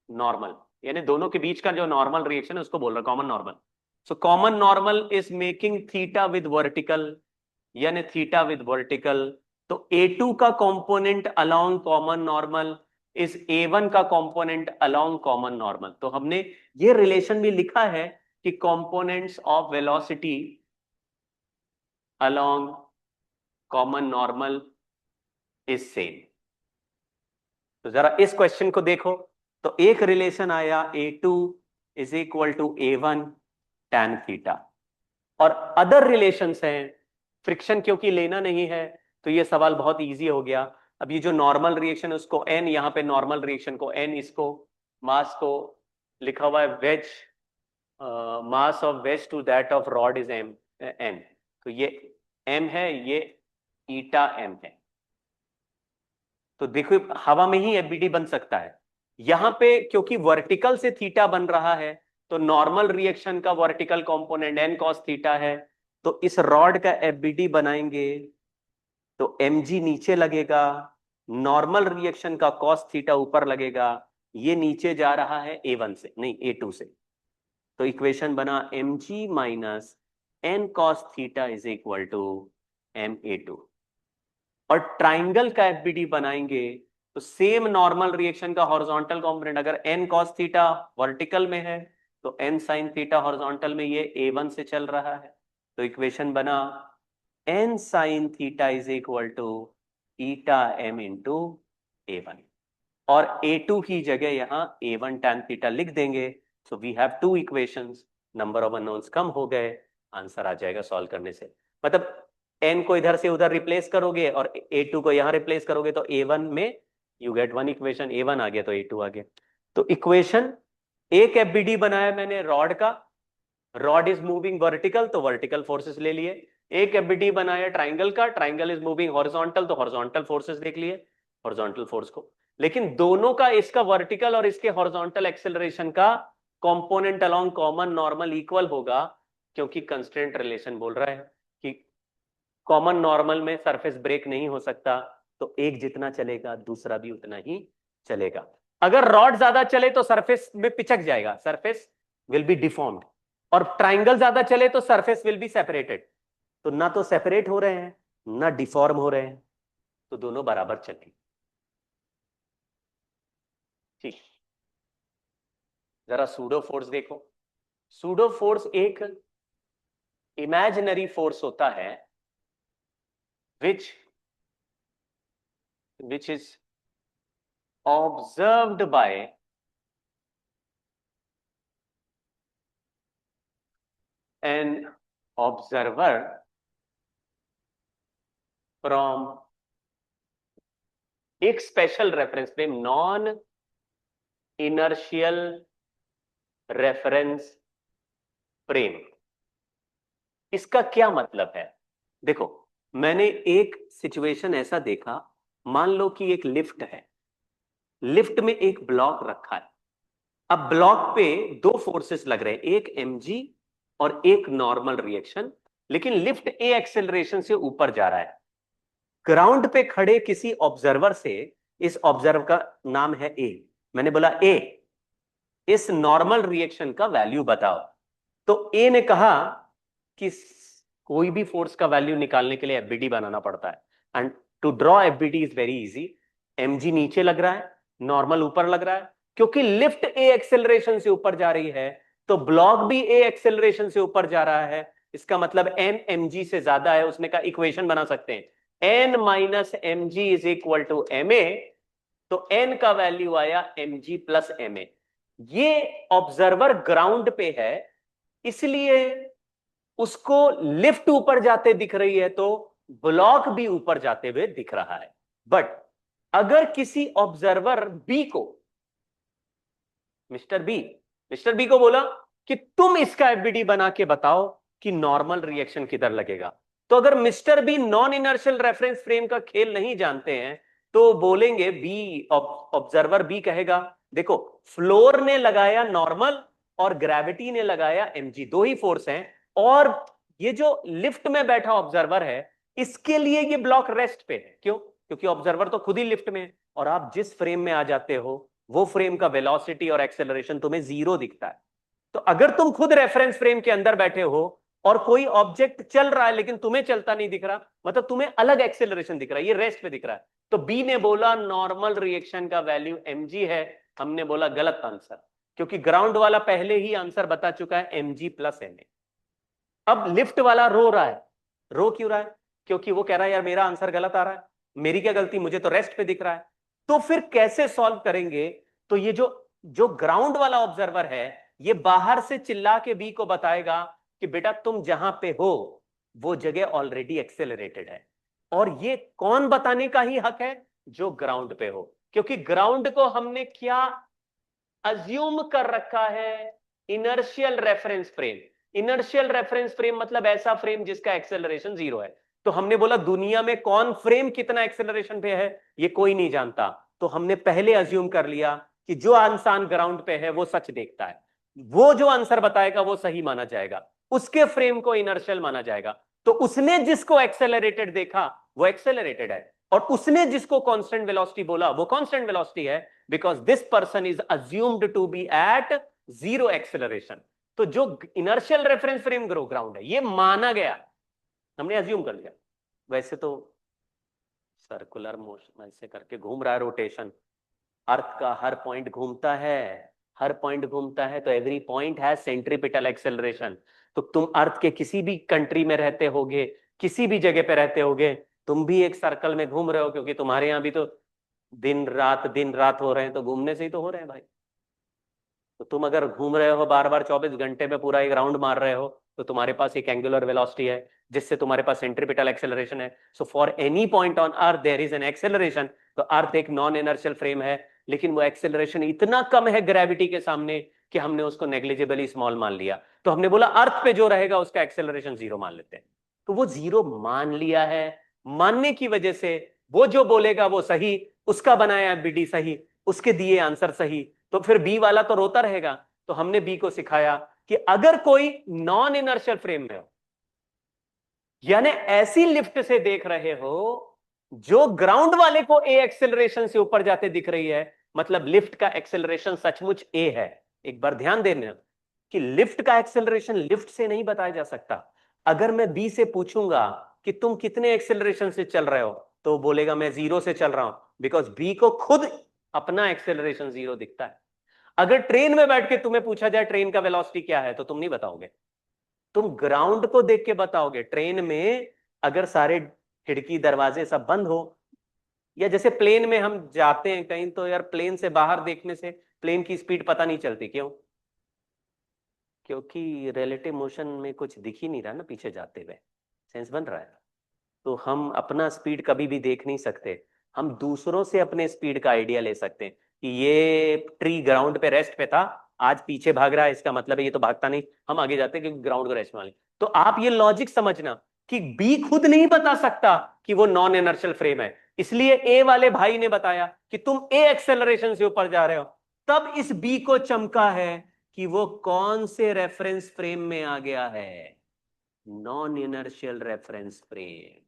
नॉर्मल, यानी दोनों के बीच का जो नॉर्मल रिएक्शन है उसको बोल रहा है common normal. So common normal is making theta with vertical, यानी थीटा विद वर्टिकल। तो A2 का component along common normal is A1 का कंपोनेंट अलोंग कॉमन नॉर्मल। तो हमने ये रिलेशन भी लिखा है कि components of velocity along common normal is same. तो जरा इस क्वेश्चन को देखो, तो एक रिलेशन आया A2 is equal to A1 tan theta, और अदर रिलेशंस हैं। फ्रिक्शन क्योंकि लेना नहीं है तो ये सवाल बहुत इजी हो गया। अब ये जो नॉर्मल रिएक्शन है उसको n, यहाँ पे नॉर्मल रिएक्शन को n, इसको मास को लिखा हुआ है wedge, mass of wedge to that of rod is m n। तो ये m है, ये ईटा m है। तो देखो हवा में ही एफबीडी बन सकता है। यहां पे क्योंकि वर्टिकल से थीटा बन रहा है, तो नॉर्मल रिएक्शन का vertical component n cos theta है। तो इस रॉड का एफबीडी बनाएंगे तो mg नीचे लगेगा, नॉर्मल रिएक्शन का cos थीटा ऊपर लगेगा। ये नीचे जा रहा है A1 से, नहीं A2 से। तो इक्वेशन बना mg minus n cos theta is equal to ma2। और ट्राइंगल का एफबीडी बनाएंगे तो सेम नॉर्मल रिएक्शन का हॉरिजॉन्टल कंपोनेंट, अगर n cos थीटा वर्टिकल में है तो n sin थीटा हॉरिजॉन्टल में, ये A1 से चल रहा है। तो इक्वेशन बना n sin theta is equal to eta m into A1। और A2 की जगह यहां A1 tan थीटा लिख देंगे। So we have two equations, number of unknowns कम हो गए, आंसर आ जाएगा सॉल्व करने से। मतलब n को इधर से उधर रिप्लेस करोगे और a2 को यहां रिप्लेस करोगे तो a1 में you get one equation, a1 आ गया तो a2 आ गया। तो इक्वेशन, एक एफबीडी बनाया मैंने रॉड का, रॉड इज मूविंग वर्टिकल तो वर्टिकल फोर्सेस ले लिए। एक एफबीडी बनाया ट्राइंगल का, ट्राइंगल इज मूविंग हॉरिजॉन्टल तो हॉरिजॉन्टल फोर्सेस देख लिए, हॉरिजॉन्टल फोर्स को। लेकिन दोनों का, इसका वर्टिकल और इसके हॉरिजॉन्टल एक्सेलरेशन का component along common normal equal होगा, क्योंकि कंस्ट्रेंट रिलेशन बोल रहा है कि कॉमन नॉर्मल में सरफेस ब्रेक नहीं हो सकता, तो एक जितना चलेगा दूसरा भी उतना ही चलेगा। अगर रॉड ज्यादा चले तो सरफेस में पिचक जाएगा, सरफेस विल बी डिफॉर्म्ड, और ट्राइंगल ज्यादा चले तो सरफेस विल बी सेपरेटेड। तो ना तो सेपरेट हो रहे हैं ना डिफॉर्म हो रहे हैं, तो दोनों बराबर चलेंगे। ठीक, जरा सूडो फोर्स देखो। सूडो फोर्स एक इमेजिनरी फोर्स होता है which is observed by an observer from एक special reference frame, non inertial reference frame. इसका क्या मतलब है? देखो, मैंने एक सिचुएशन ऐसा देखा, मान लो कि एक लिफ्ट है, लिफ्ट में एक ब्लॉक रखा है। अब ब्लॉक पे दो फोर्सेस लग रहे हैं, एक mg और एक नॉर्मल रिएक्शन, लेकिन लिफ्ट ए एक्सेलरेशन से ऊपर जा रहा है। ग्राउंड पे खड़े किसी ऑब्जर्वर से, इस ऑब्जर्वर का नाम है ए, मैंने बोला ए, इस नॉर्मल रिएक्शन का वैल्यू बताओ। तो ए ने कहा कि कोई भी फोर्स का वैल्यू निकालने के लिए एफबीडी बनाना पड़ता है, and to draw FBD is very easy. mg नीचे लग रहा है, नॉर्मल ऊपर लग रहा है, क्योंकि लिफ्ट ए एक्सेलरेशन से ऊपर जा रही है तो ब्लॉक भी ए एक्सेलरेशन से ऊपर जा रहा है। इसका मतलब n mg से ज्यादा है। उसने कहा इक्वेशन बना सकते हैं, n minus m g is equal to M a, तो n का वैल्यू आया mg प्लस एम ए। ये ऑब्जर्वर ग्राउंड पे है, इसलिए उसको लिफ्ट ऊपर जाते दिख रही है तो ब्लॉक भी ऊपर जाते हुए दिख रहा है। बट अगर किसी ऑब्जर्वर बी को, मिस्टर बी को बोला कि तुम इसका एफबीडी बना के बताओ कि नॉर्मल रिएक्शन किधर लगेगा, तो अगर mister B non inertial reference frame का खेल नहीं जानते हैं तो बोलेंगे, बी ऑब्जर्वर बी कहेगा, देखो फ्लोर ने लगाया नॉर्मल और ग्रेविटी ने लगाया एमजी, दो ही फोर्स हैं, और ये जो लिफ्ट में बैठा ऑब्जर्वर है इसके लिए ये ब्लॉक रेस्ट पे है। क्यों? क्योंकि ऑब्जर्वर तो खुद ही लिफ्ट में है, और आप जिस फ्रेम में आ जाते हो वो फ्रेम का वेलोसिटी और एक्सेलरेशन तुम्हें जीरो दिखता है। तो अगर तुम खुद रेफरेंस फ्रेम के अंदर बैठे हो और कोई ऑब्जेक्ट चल रहा है लेकिन तुम्हें चलता नहीं दिख रहा, मतलब तुम्हें अलग एक्सेलरेशन दिख रहा है, ये रेस्ट पे दिख रहा है, तो बी ने बोला नॉर्मल रिएक्शन का वैल्यू mg है। हमने बोला गलत आंसर, क्योंकि ग्राउंड वाला पहले ही आंसर बता चुका है mg प्लस एम ए। अब लिफ्ट वाला रो रहा है, रो क्यों रहा है? क्योंकि वो कह रहा है यार मेरा आंसर गलत आ रहा है, मेरी क्या गलती, मुझे तो रेस्ट पे दिख रहा है। तो फिर कैसे सॉल्व करेंगे? तो ये जो जो ग्राउंड वाला ऑब्जर्वर है ये बाहर से चिल्ला के बी को बताएगा कि बेटा तुम जहां पे हो वो जगह ऑलरेडी एक्सेलरेटेड है। और ये कौन बताने का ही हक है? जो ग्राउंड पे हो, क्योंकि ग्राउंड को हमने क्या अज्यूम कर रखा है? Inertial reference frame. Inertial reference frame मतलब ऐसा फ्रेम जिसका एक्सेलरेशन जीरो है। तो हमने बोला दुनिया में कौन फ्रेम कितना एक्सेलरेशन पे है ये कोई नहीं जानता, तो हमने पहले अज्यूम कर लिया कि जो इंसान ग्राउंड पे है वो सच देखता है, वो जो आंसर बताएगा वो सही माना जाएगा, उसके फ्रेम को इनर्शियल माना जाएगा। तो उसने जिसको एक्सेलरेटेड देखा वो एक्सेलरेटेड है, और उसने जिसको कांस्टेंट वेलोसिटी बोला वो कांस्टेंट वेलोसिटी है, because this person is assumed to be at zero acceleration. तो जो इनर्शियल रेफरेंस फ्रेम ग्राउंड है ये माना गया, हमने अज्यूम कर लिया। वैसे तो सर्कुलर मोशन ऐसे करके घूम रहा है रोटेशन, अर्थ का हर पॉइंट घूमता है, हर पॉइंट घूमता है, तो every point has centripetal acceleration. तो तुम अर्थ के किसी भी कंट्री में रहते होगे, किसी भी जगह पे रहते होगे, तुम भी एक सर्कल में घूम रहे हो, क्योंकि तुम्हारे यहाँ भी तो दिन रात हो रहे हैं, तो घूमने से ही तो हो रहे हैं भाई। तो तुम अगर घूम रहे हो बार बार 24 घंटे में पूरा एक राउंड मार रहे हो, तो तुम्हारे पास एक एंगुलर वेलोसिटी है जिससे तुम्हारे पास सेंट्रीपिटल एक्सेलरेशन है। So for any point on earth there is an acceleration. तो अर्थ एक नॉन इनर्शियल फ्रेम है, लेकिन वो एक्सेलरेशन इतना कम है ग्रेविटी के सामने कि हमने उसको नेग्लिजिबली स्मॉल मान लिया। तो हमने बोला अर्थ पे जो रहेगा उसका एक्सेलरेशन जीरो मान लेते हैं। तो वो जीरो मान लिया है, मानने की वजह से वो जो बोलेगा वो सही, उसका बनाया बीडी सही, उसके दिए आंसर सही, तो फिर बी वाला तो रोता रहेगा। तो हमने बी को सिखाया कि अगर कोई नॉन इनर्शियल फ्रेम में हो, यानी ऐसी लिफ्ट से देख रहे हो जो ग्राउंड वाले को ए एक्सेलरेशन से ऊपर जाते दिख रही है, मतलब लिफ्ट का एक्सेलरेशन सचमुच ए है। एक बार ध्यान देना कि लिफ्ट का एक्सेलरेशन लिफ्ट से नहीं बताया जा सकता। अगर मैं बी से पूछूंगा कि तुम कितने एक्सेलरेशन से चल रहे हो, तो बोलेगा मैं जीरो से चल रहा हूं, बिकॉज बी को खुद अपना एक्सेलरेशन जीरो दिखता है। अगर ट्रेन में बैठ के तुम्हें पूछा जाए ट्रेन का वेलोसिटी क्या है, तो तुम नहीं बताओगे, तुम ग्राउंड को देख के बताओगे। ट्रेन में अगर सारे खिड़की दरवाजे सब बंद हो, या जैसे प्लेन में हम जाते हैं कहीं, तो यार प्लेन से बाहर देखने से प्लेन की स्पीड पता नहीं चलती। क्यों? क्योंकि रिलेटिव मोशन में कुछ दिख ही नहीं रहा ना पीछे जाते हुए, सेंस बन रहा है। तो हम अपना स्पीड कभी भी देख नहीं सकते, हम दूसरों से अपने स्पीड का आइडिया ले सकते हैं कि ये ट्री ग्राउंड पे रेस्ट पे था, आज पीछे भाग रहा है, इसका मतलब है ये तो भागता नहीं, हम आगे जाते हैं क्योंकि ग्राउंड को रेस्ट वाले। तो आप ये लॉजिक समझना कि बी खुद नहीं बता सकता कि वो नॉन इनर्शियल फ्रेम है, इसलिए ए वाले भाई ने बताया कि तुम ए एक्सेलरेशन से ऊपर जा रहे हो। तब इस बी को चमका है कि वो कौन से रेफरेंस फ्रेम में आ गया है, नॉन इनर्शियल रेफरेंस फ्रेम।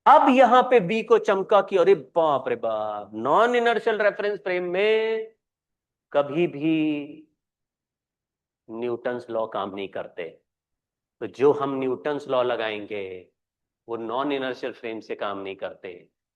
अब यहां पे बी को चमका कि अरे बाप रे बाप, नॉन इनर्शियल रेफरेंस फ्रेम में कभी भी न्यूटन्स लॉ काम नहीं करते। तो जो हम न्यूटन्स लॉ लगाएंगे वो नॉन इनर्शियल फ्रेम से काम नहीं करते।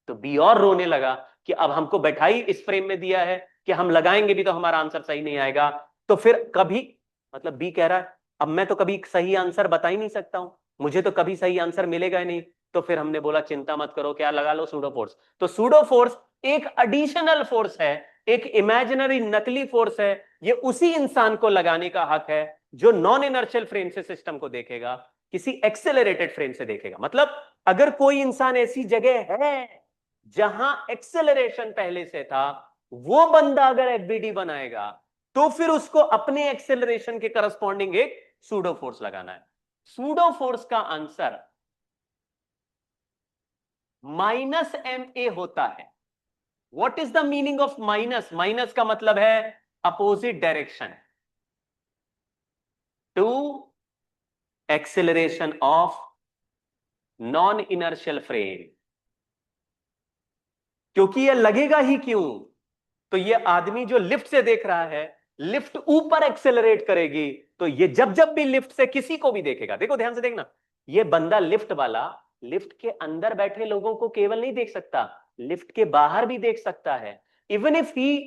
तो बी और रोने लगा कि अब हमको बैठाई इस फ्रेम में दिया है कि हम लगाएंगे भी तो हमारा आंसर सही नहीं आएगा। तो फिर कभी, मतलब बी कह रहा है अब मैं तो कभी सही आंसर बता ही नहीं सकता हूं, मुझे तो कभी सही आंसर मिलेगा ही नहीं। तो फिर हमने बोला चिंता मत करो, क्या लगा लो, सूडो फोर्स। तो सूडो फोर्स एक एडिशनल फोर्स है, एक इमेजिनरी नकली फोर्स है। ये उसी इंसान को लगाने का हक है जो नॉन इनर्शियल फ्रेम से सिस्टम को देखेगा, किसी एक्सेलरेटेड फ्रेम से देखेगा। मतलब अगर कोई इंसान ऐसी जगह है जहां एक्सेलरेशन पहले से था, वो बंदा अगर एफबीडी बनाएगा तो फिर उसको अपने एक्सेलरेशन के करस्पॉन्डिंग एक सूडो फोर्स लगाना है। सूडो फोर्स का आंसर माइनस एम ए होता है। What is the meaning of minus? Minus का मतलब है opposite direction to acceleration of non inertial frame. क्योंकि ये लगेगा ही क्यों? तो ये आदमी जो लिफ्ट से देख रहा है, लिफ्ट ऊपर एक्सेलरेट करेगी, तो ये जब जब भी लिफ्ट से किसी को भी देखेगा, देखो ध्यान से देखना, ये बंदा लिफ्ट वाला लिफ्ट के अंदर बैठे लोगों को केवल नहीं देख सकता, लिफ्ट के बाहर भी देख सकता है। Even if he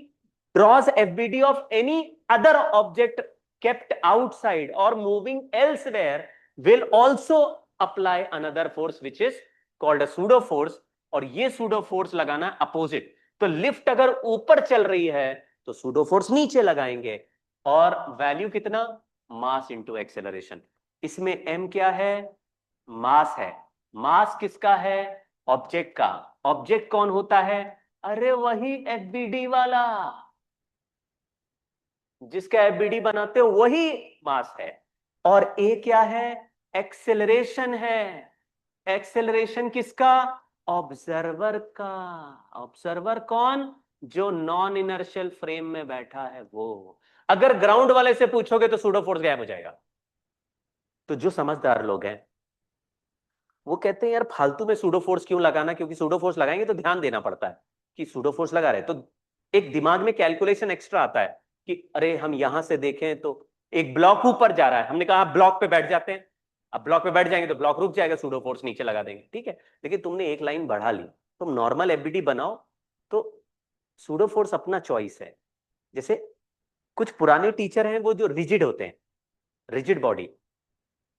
drawers FBD of any other object kept outside or moving elsewhere will also apply another force which is called a pseudo force। और ये pseudo force लगाना अपोजिट। तो लिफ्ट अगर ऊपर चल रही है तो सूडो फोर्स नीचे लगाएंगे, और वैल्यू कितना, मास इंटू एक्सेलरेशन। इसमें एम क्या है, मास है। मास किसका है, ऑब्जेक्ट का। ऑब्जेक्ट कौन होता है, अरे वही एफबीडी वाला, जिसका एफबीडी बनाते हो वही मास है। और ए क्या है, एक्सेलरेशन है। एक्सेलरेशन किसका, ऑब्जर्वर का। ऑब्जर्वर कौन, जो नॉन इनर्शियल फ्रेम में बैठा है वो। अगर ग्राउंड वाले से पूछोगे तो सूडो फोर्स गायब हो जाएगा। तो जो समझदार लोग हैं वो कहते हैं यार फालतू में सूडो फोर्स क्यों लगाना, क्योंकि सूडो फोर्स लगाएंगे तो ध्यान देना पड़ता है कि सूडो फोर्स लगा रहे, तो एक दिमाग में कैलकुलेशन एक्स्ट्रा आता है कि अरे हम यहां से देखें तो एक ब्लॉक ऊपर जा रहा है, हमने कहा ब्लॉक पे बैठ जाते हैं। अब ब्लॉक पे बैठ जाएंगे तो ब्लॉक रुक जाएगा, सूडो फोर्स नीचे लगा देंगे, ठीक है। लेकिन तुमने एक लाइन बढ़ा ली, तुम नॉर्मल एफबीडी बनाओ, तो सूडो फोर्स अपना चॉइस है। जैसे कुछ पुराने टीचर हैं वो जो रिजिड होते हैं, रिजिड बॉडी।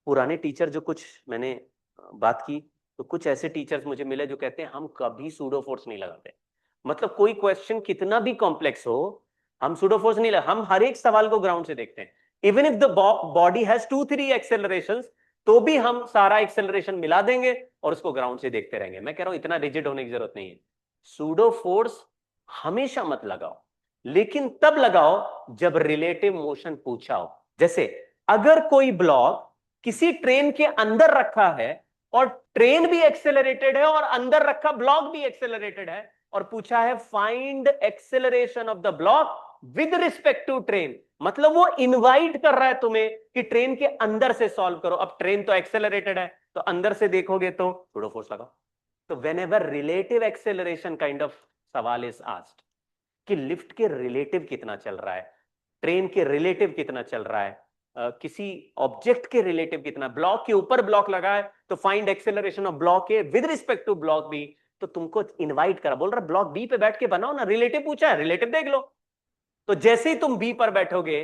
पुराने टीचर जो कुछ मैंने बात की, तो कुछ ऐसे टीचर्स मुझे मिले जो कहते हैं हम कभी सूडो फोर्स नहीं लगाते। मतलब कोई क्वेश्चन कितना भी कॉम्प्लेक्स हो, हम सूडो फोर्स नहीं लगा, हम हर एक सवाल को ग्राउंड से देखते हैं। Even if the body has 2-3 एक्सेलरेशंस, तो भी हम सारा एक्सेलरेशन मिला देंगे और उसको ग्राउंड से देखते रहेंगे। मैं कह रहा हूं इतना रिजिड होने की जरूरत नहीं है। सूडो फोर्स हमेशा मत लगाओ, लेकिन तब लगाओ जब रिलेटिव मोशन पूछा हो। जैसे अगर कोई ब्लॉक किसी ट्रेन के अंदर रखा है और ट्रेन भी एक्सेलरेटेड है और अंदर रखा ब्लॉक भी एक्सेलरेटेड है, और पूछा है find acceleration of the block with respect to train, मतलब वो इनवाइट कर रहा है तुम्हें कि ट्रेन के अंदर से सॉल्व करो। अब ट्रेन तो एक्सेलरेटेड है, तो अंदर से देखोगे तो सूडो फोर्स लगाओ। तो whenever relative acceleration kind of सवाल इज आस्क्ड कि लिफ्ट के रिलेटिव कितना चल रहा है, ट्रेन के रिलेटिव कितना चल रहा है, किसी ऑब्जेक्ट के रिलेटिव कितना, ब्लॉक के ऊपर ब्लॉक लगा है तो find acceleration of block A with respect to block B, तो तुमको इनवाइट करा, बोल रहा ब्लॉक बी पे बैठ के बनाओ ना, रिलेटिव पूछा है, रिलेटिव देख लो। तो जैसे ही तुम बी पर बैठोगे,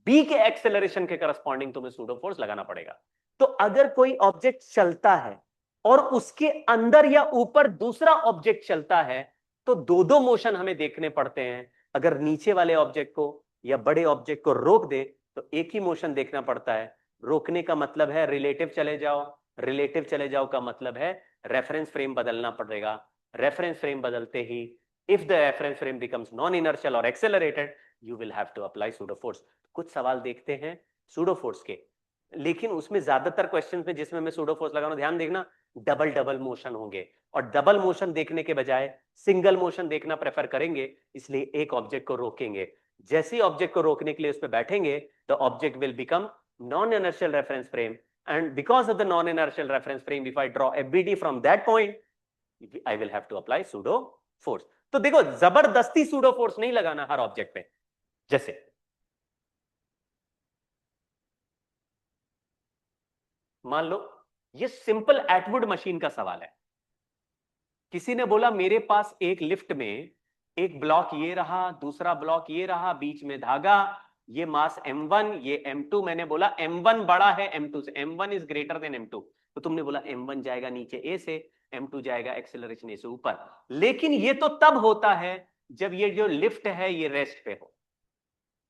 बी के एक्सेलरेशन के करस्पॉन्डिंग तुम्हें सूडो फोर्स लगाना पड़ेगा। तो अगर कोई ऑब्जेक्ट चलता है और उसके अंदर या ऊपर दूसरा ऑब्जेक्ट चलता है, तो दो दो मोशन हमें देखने पड़ते हैं। अगर नीचे वाले ऑब्जेक्ट को या बड़े ऑब्जेक्ट को रोक दे तो एक ही मोशन देखना पड़ता है। रोकने का मतलब है रिलेटिव चले जाओ, रिलेटिव चले जाओ का मतलब है रेफरेंस फ्रेम बदलना पड़ेगा। रेफरेंस फ्रेम बदलते ही if the reference frame becomes non-inertial or accelerated, you will have to apply pseudo force। कुछ सवाल देखते हैं pseudo force के, लेकिन उसमें ज्यादातर क्वेश्चंस में जिसमें मैं pseudo force लगा रहा हूं, ध्यान देखना, डबल डबल मोशन होंगे, और डबल मोशन देखने के बजाय सिंगल मोशन देखना प्रेफर करेंगे, इसलिए एक ऑब्जेक्ट को रोकेंगे। जैसे ही ऑब्जेक्ट को रोकने के लिए उस पर बैठेंगे, the object will become non inertial reference frame, and because of the non-inertial reference frame, if I draw FBD from that point, I will have to apply pseudo force। तो देखो जबरदस्ती सूडो फोर्स नहीं लगाना हर object पे। जैसे मान लो ये simple Atwood machine का सवाल है। किसी ने बोला मेरे पास एक लिफ्ट में एक ब्लॉक ये रहा, दूसरा ब्लॉक ये रहा, बीच में धागा, ये मास m1, ये m2। मैंने बोला m1 बड़ा है m2 से, m1 is greater than m2। तो तुमने बोला m1 जाएगा नीचे a से, m2 जाएगा एक्सेलरेशन a से ऊपर। लेकिन ये तो तब होता है जब ये जो लिफ्ट है ये रेस्ट पे हो।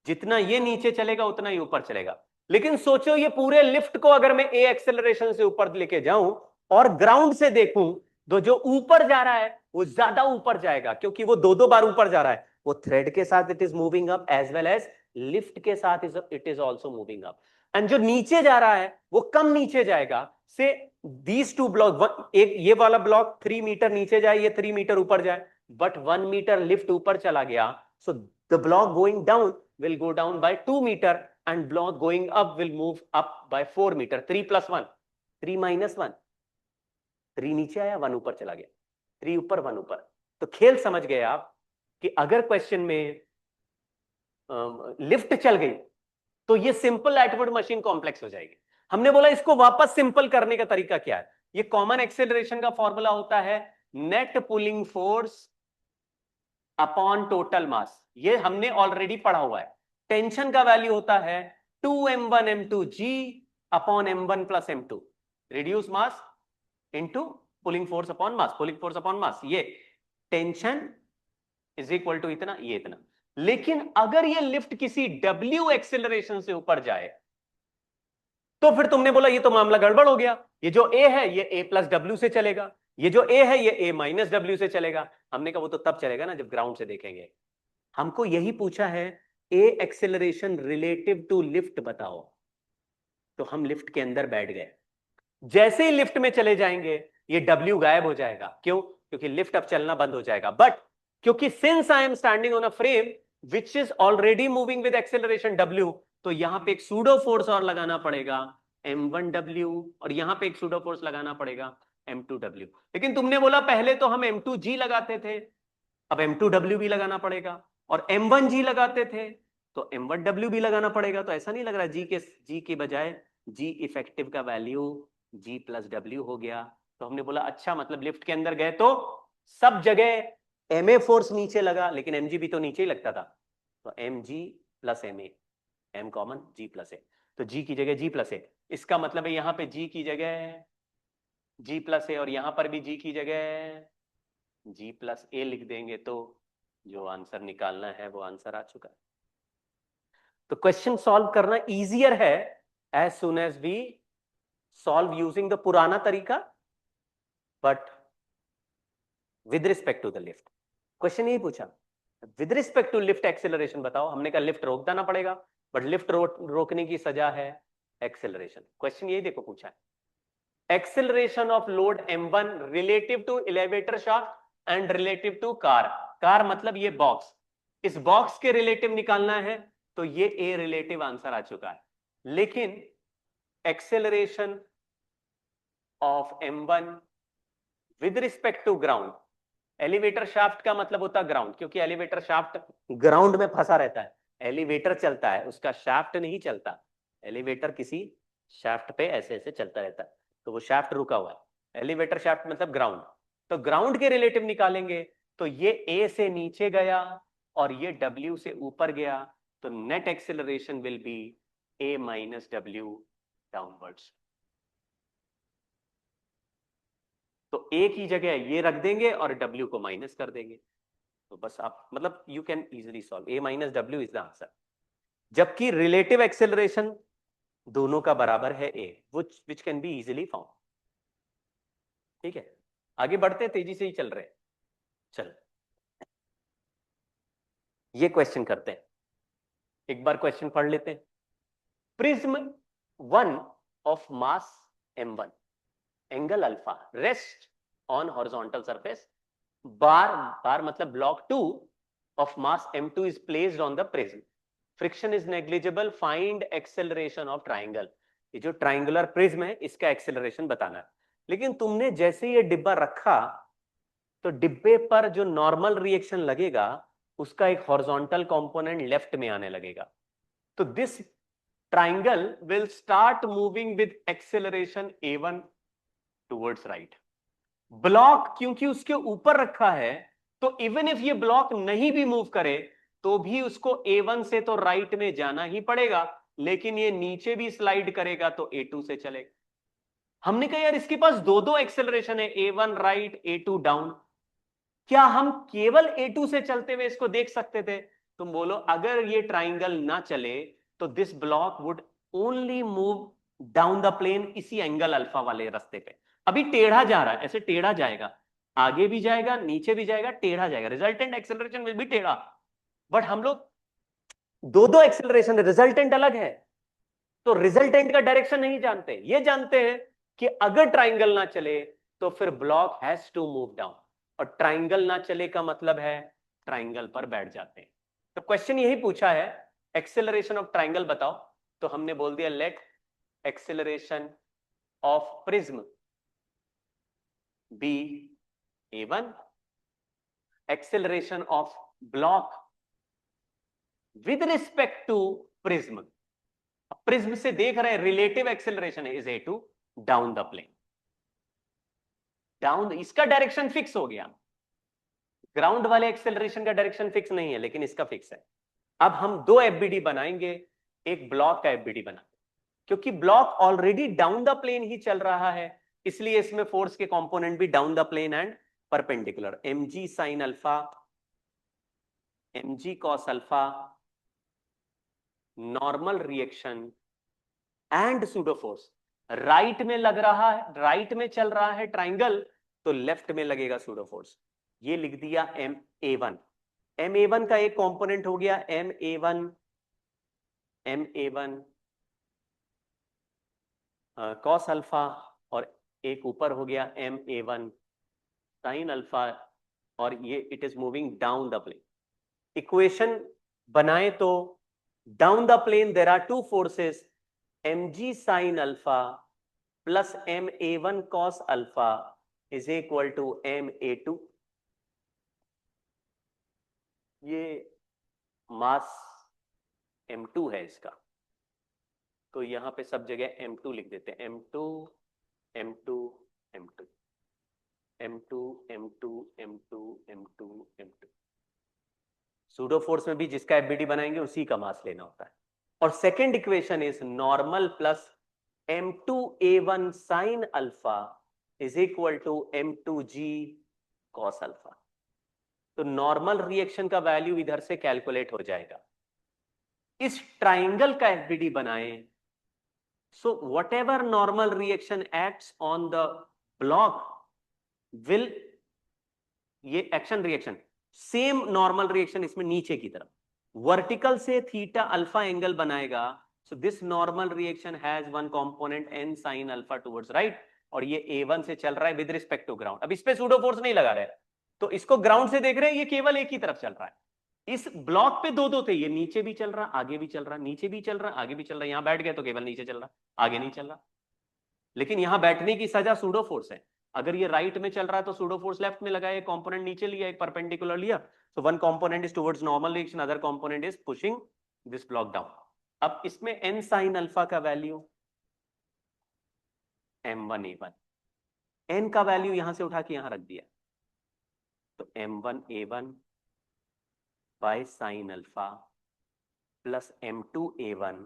जितना ये नीचे चलेगा उतना ही ऊपर चलेगा। लेकिन सोचो ये पूरे लिफ्ट को अगर मैं ए एक्सेलरेशन से ऊपर लेके जाऊं और ग्राउंड से देखूं, तो जो ऊपर जा रहा है वो ज्यादा ऊपर जाएगा, क्योंकि वो दो दो बार ऊपर जा रहा है। वो थ्रेड के साथ it is moving up as well as lift के साथ it is also moving up. And जो नीचे जा रहा है वो कम नीचे जाएगा। से दीज टू ब्लॉक, एक ये वाला ब्लॉक 3 मीटर नीचे जाए, ये 3 मीटर ऊपर जाए, बट 1 मीटर लिफ्ट ऊपर चला गया, so the block going down will go down by 2 meter and block going up will move up by 4 meter। 3 plus 1, 3 minus 1, 3 नीचे आया 1 ऊपर चला गया, 3 ऊपर 1 ऊपर। तो खेल समझ गए आप कि अगर क्वेश्चन में लिफ्ट चल गई तो ये सिंपल एटवुड मशीन कॉम्प्लेक्स हो जाएगी। हमने बोला इसको वापस सिंपल करने का तरीका क्या है। ये कॉमन एक्सेलरेशन का फॉर्मूला होता है net pulling force upon total mass. ये हमने ऑलरेडी पढ़ा हुआ है। टेंशन का वैल्यू होता है 2m1m2g upon m1 plus m2, reduce mass into pulling force upon mass, pulling force upon mass. ये टेंशन इज इक्वल टू इतना, ये इतना। लेकिन अगर ये लिफ्ट किसी w एक्सेलरेशन से ऊपर जाए, तो फिर तुमने बोला ये तो मामला गड़बड़ हो गया, ये जो a है ये a प्लस w से चलेगा, ये जो a है ये a माइनस w से चलेगा। हमने कहा वो तो तब चलेगा ना जब ग्राउंड से देखेंगे। हमको यही पूछा है a acceleration relative to lift बताओ, तो हम लिफ्ट के अंदर बैठ गए। जैसे ही लिफ्ट में चले जाएंगे ये w गायब हो जाएगा। क्यों? क्योंकि लिफ्ट अब चलना बंद हो जाएगा। बट क्योंकि since I am standing on a frame which is already moving with acceleration w, तो यहां पे एक सूडो फोर्स और लगाना पड़ेगा m1w, और यहां पे एक सूडो फोर्स लगाना पड़ेगा m2w। लेकिन तुमने बोला पहले तो हम m2g लगाते थे, अब m2w भी लगाना पड़ेगा, और m1g लगाते थे तो m1w भी लगाना पड़ेगा। तो ऐसा नहीं लग रहा g के बजाय g इफेक्टिव का वैल्यू g प्लस w हो गया। तो हमने बोला अच्छा, मतलब लिफ्ट के अंदर गए तो सब जगह ma फोर्स नीचे लगा, लेकिन mg भी तो नीचे ही लगता था। तो mg plus ma, m common, g plus a, तो g की जगह g प्लस a। इसका मतलब है यहां पे g की जगह g प्लस a, और यहां पर भी g की जगह g प्लस a लिख देंगे, तो जो आंसर निकालना है वो आंसर आ चुका है। तो क्वेश्चन सॉल्व करना इजियर है as soon as we solve using the पुराना तरीका, but with respect to the lift. Question यही पूछा, with respect to lift acceleration बताओ। हमने कहा लिफ्ट रोक देना पड़ेगा, बट लिफ्ट रोकने की सजा है एक्सेलरेशन। क्वेश्चन यही देखो पूछा है, acceleration of load m1 relative to elevator shaft and relative to car. Car मतलब ये बॉक्स, इस बॉक्स के रिलेटिव निकालना है, तो ये ए रिलेटिव आंसर आ चुका है। लेकिन acceleration of m1 with respect to ground, elevator shaft का मतलब होता है ग्राउंड, क्योंकि एलिवेटर शाफ्ट ग्राउंड में फंसा रहता है। एलिवेटर चलता है, उसका शाफ्ट नहीं चलता। एलिवेटर किसी शाफ्ट पे ऐसे ऐसे चलता रहता है, तो वो शाफ्ट रुका हुआ है। एलिवेटर शाफ्ट मतलब ग्राउंड, तो ग्राउंड के रिलेटिव निकालेंगे, तो ये ए से नीचे गया और ये डब्ल्यू से ऊपर गया, तो net acceleration will be A minus W downwards. तो ए की जगह ये रख देंगे और डब्ल्यू को माइनस कर देंगे, तो बस आप मतलब you can easily solve A minus W is the answer. जबकि रिलेटिव एक्सेलरेशन दोनों का बराबर है A, which can be easily found. ठीक है, आगे बढ़ते हैं, तेजी से ही चल रहे हैं। चल ये क्वेश्चन करते हैं, एक बार क्वेश्चन पढ़ लेते हैं। Prism 1 of mass m1, angle alpha, rest on horizontal surface, bar मतलब block 2 of mass m2 is placed on the prism, friction is negligible, find acceleration of triangle। ये जो ट्राइंगुलर प्रिज्म है इसका एक्सेलरेशन बताना है। लेकिन तुमने जैसे ये डिब्बा रखा, तो डिब्बे पर जो नॉर्मल रिएक्शन लगेगा उसका एक हॉरिजॉन्टल कंपोनेंट लेफ्ट में आने लगेगा, तो this triangle will start moving with acceleration a1 towards right. Block क्योंकि उसके ऊपर रखा है, तो इवन इफ ये ब्लॉक नहीं भी मूव करे तो भी उसको A1 से तो राइट में जाना ही पड़ेगा, लेकिन ये नीचे भी स्लाइड करेगा तो A2 से चलेगा। हमने कहा यार इसके पास दो दो एक्सेलरेशन है, A1 राइट A2 डाउन, क्या हम केवल A2 से चलते हुए इसको देख सकते थे? तुम बोलो अगर ये ट्राइंगल ना चले तो this block would only move down the plane, इसी एंगल अल्फा वाले रास्ते पे। अभी टेढ़ा जा रहा है, ऐसे टेढ़ा जाएगा, आगे भी जाएगा नीचे भी जाएगा, टेढ़ा जाएगा, रिजल्टेंट एक्सेलरेशन विल बी टेढ़ा। बट हम लोग दो दो एक्सेलरेशन, रिजल्टेंट अलग है, तो रिजल्टेंट का डायरेक्शन नहीं जानते। ये जानते हैं कि अगर ट्राइंगल ना चले तो फिर block has to move down, और ट्राइंगल ना चले का मतलब है ट्राइंगल पर बैठ जाते हैं। तो क्वेश्चन यही पूछा है, एक्सेलरेशन ऑफ ट्राइंगल बताओ, तो हमने बोल दिया let acceleration of prism B a1, acceleration of block with respect to prism, prism से देख रहे हैं relative acceleration is a2 down the plane. Down, इसका डायरेक्शन फिक्स हो गया, ग्राउंड वाले एक्सेलरेशन का डायरेक्शन फिक्स नहीं है, लेकिन इसका फिक्स है। अब हम दो एफबीडी बनाएंगे, एक ब्लॉक का एफबीडी बना, क्योंकि block already down the plane ही चल रहा है, इसलिए इसमें फोर्स के कंपोनेंट भी down the plane and perpendicular. mg sine alpha, mg cos alpha, normal reaction and pseudo force. Right में लग रहा है, राइट में चल रहा है ट्राइंगल, तो लेफ्ट में लगेगा सूडो फोर्स। ये लिख दिया ma1। ma1 का एक कंपोनेंट हो गया ma1 कॉस अल्फा, और एक ऊपर हो गया ma1 साइन अल्फा, और ये it is moving down the plane. Equation बनाए तो down the plane there are two forces, mg sine alpha plus ma1 cos alpha is equal to ma2। ये मास m2 है इसका, तो यहां पे सब जगह m2 लिख देते हैं, m2 m2 m2 m2 m2 m2 m2 m2। Pseudo force में भी जिसका एफबीडी बनाएंगे उसी का मास लेना होता है। और second equation is normal plus m2a1 sine alpha is equal to m2g cos alpha. तो नॉर्मल रिएक्शन का वैल्यू इधर से कैलकुलेट हो जाएगा, इस ट्राइंगल का एफबीडी बनाए, so whatever normal reaction acts on the block will, ये action reaction, same normal reaction इसमें नीचे की तरफ वर्टिकल से थीटा अल्फा एंगल बनाएगा. So this normal reaction has one component n sin alpha towards right, और ये A1 से चल रहा है विद रिस्पेक्ट टू ग्राउंड. अब इस पे सूडो फोर्स नहीं लगा रहे, तो इसको ग्राउंड से देख रहे हैं, ये केवल एक ही तरफ चल रहा है. इस ब्लॉक पे दो दो थे, ये नीचे भी चल रहा, आगे भी चल रहा, नीचे भी चल रहा, आगे भी चल रहा. यहां बैठ गए तो केवल नीचे चल रहा, आगे नहीं चल रहा. लेकिन यहां बैठने की सजा सूडो फोर्स है. अगर ये राइट में चल रहा है तो सूडो फोर्स लेफ्ट में लगाया, एक कंपोनेंट नीचे लिया, एक परपेंडिकुलर लिया. So one component is towards normal reaction, other component is pushing this block down. अब इसमें n sin अल्फा का वैल्यू m1 a1, n का वैल्यू यहां से उठा के यहां रख दिया, तो m1 a1 by sin alpha plus m2 a1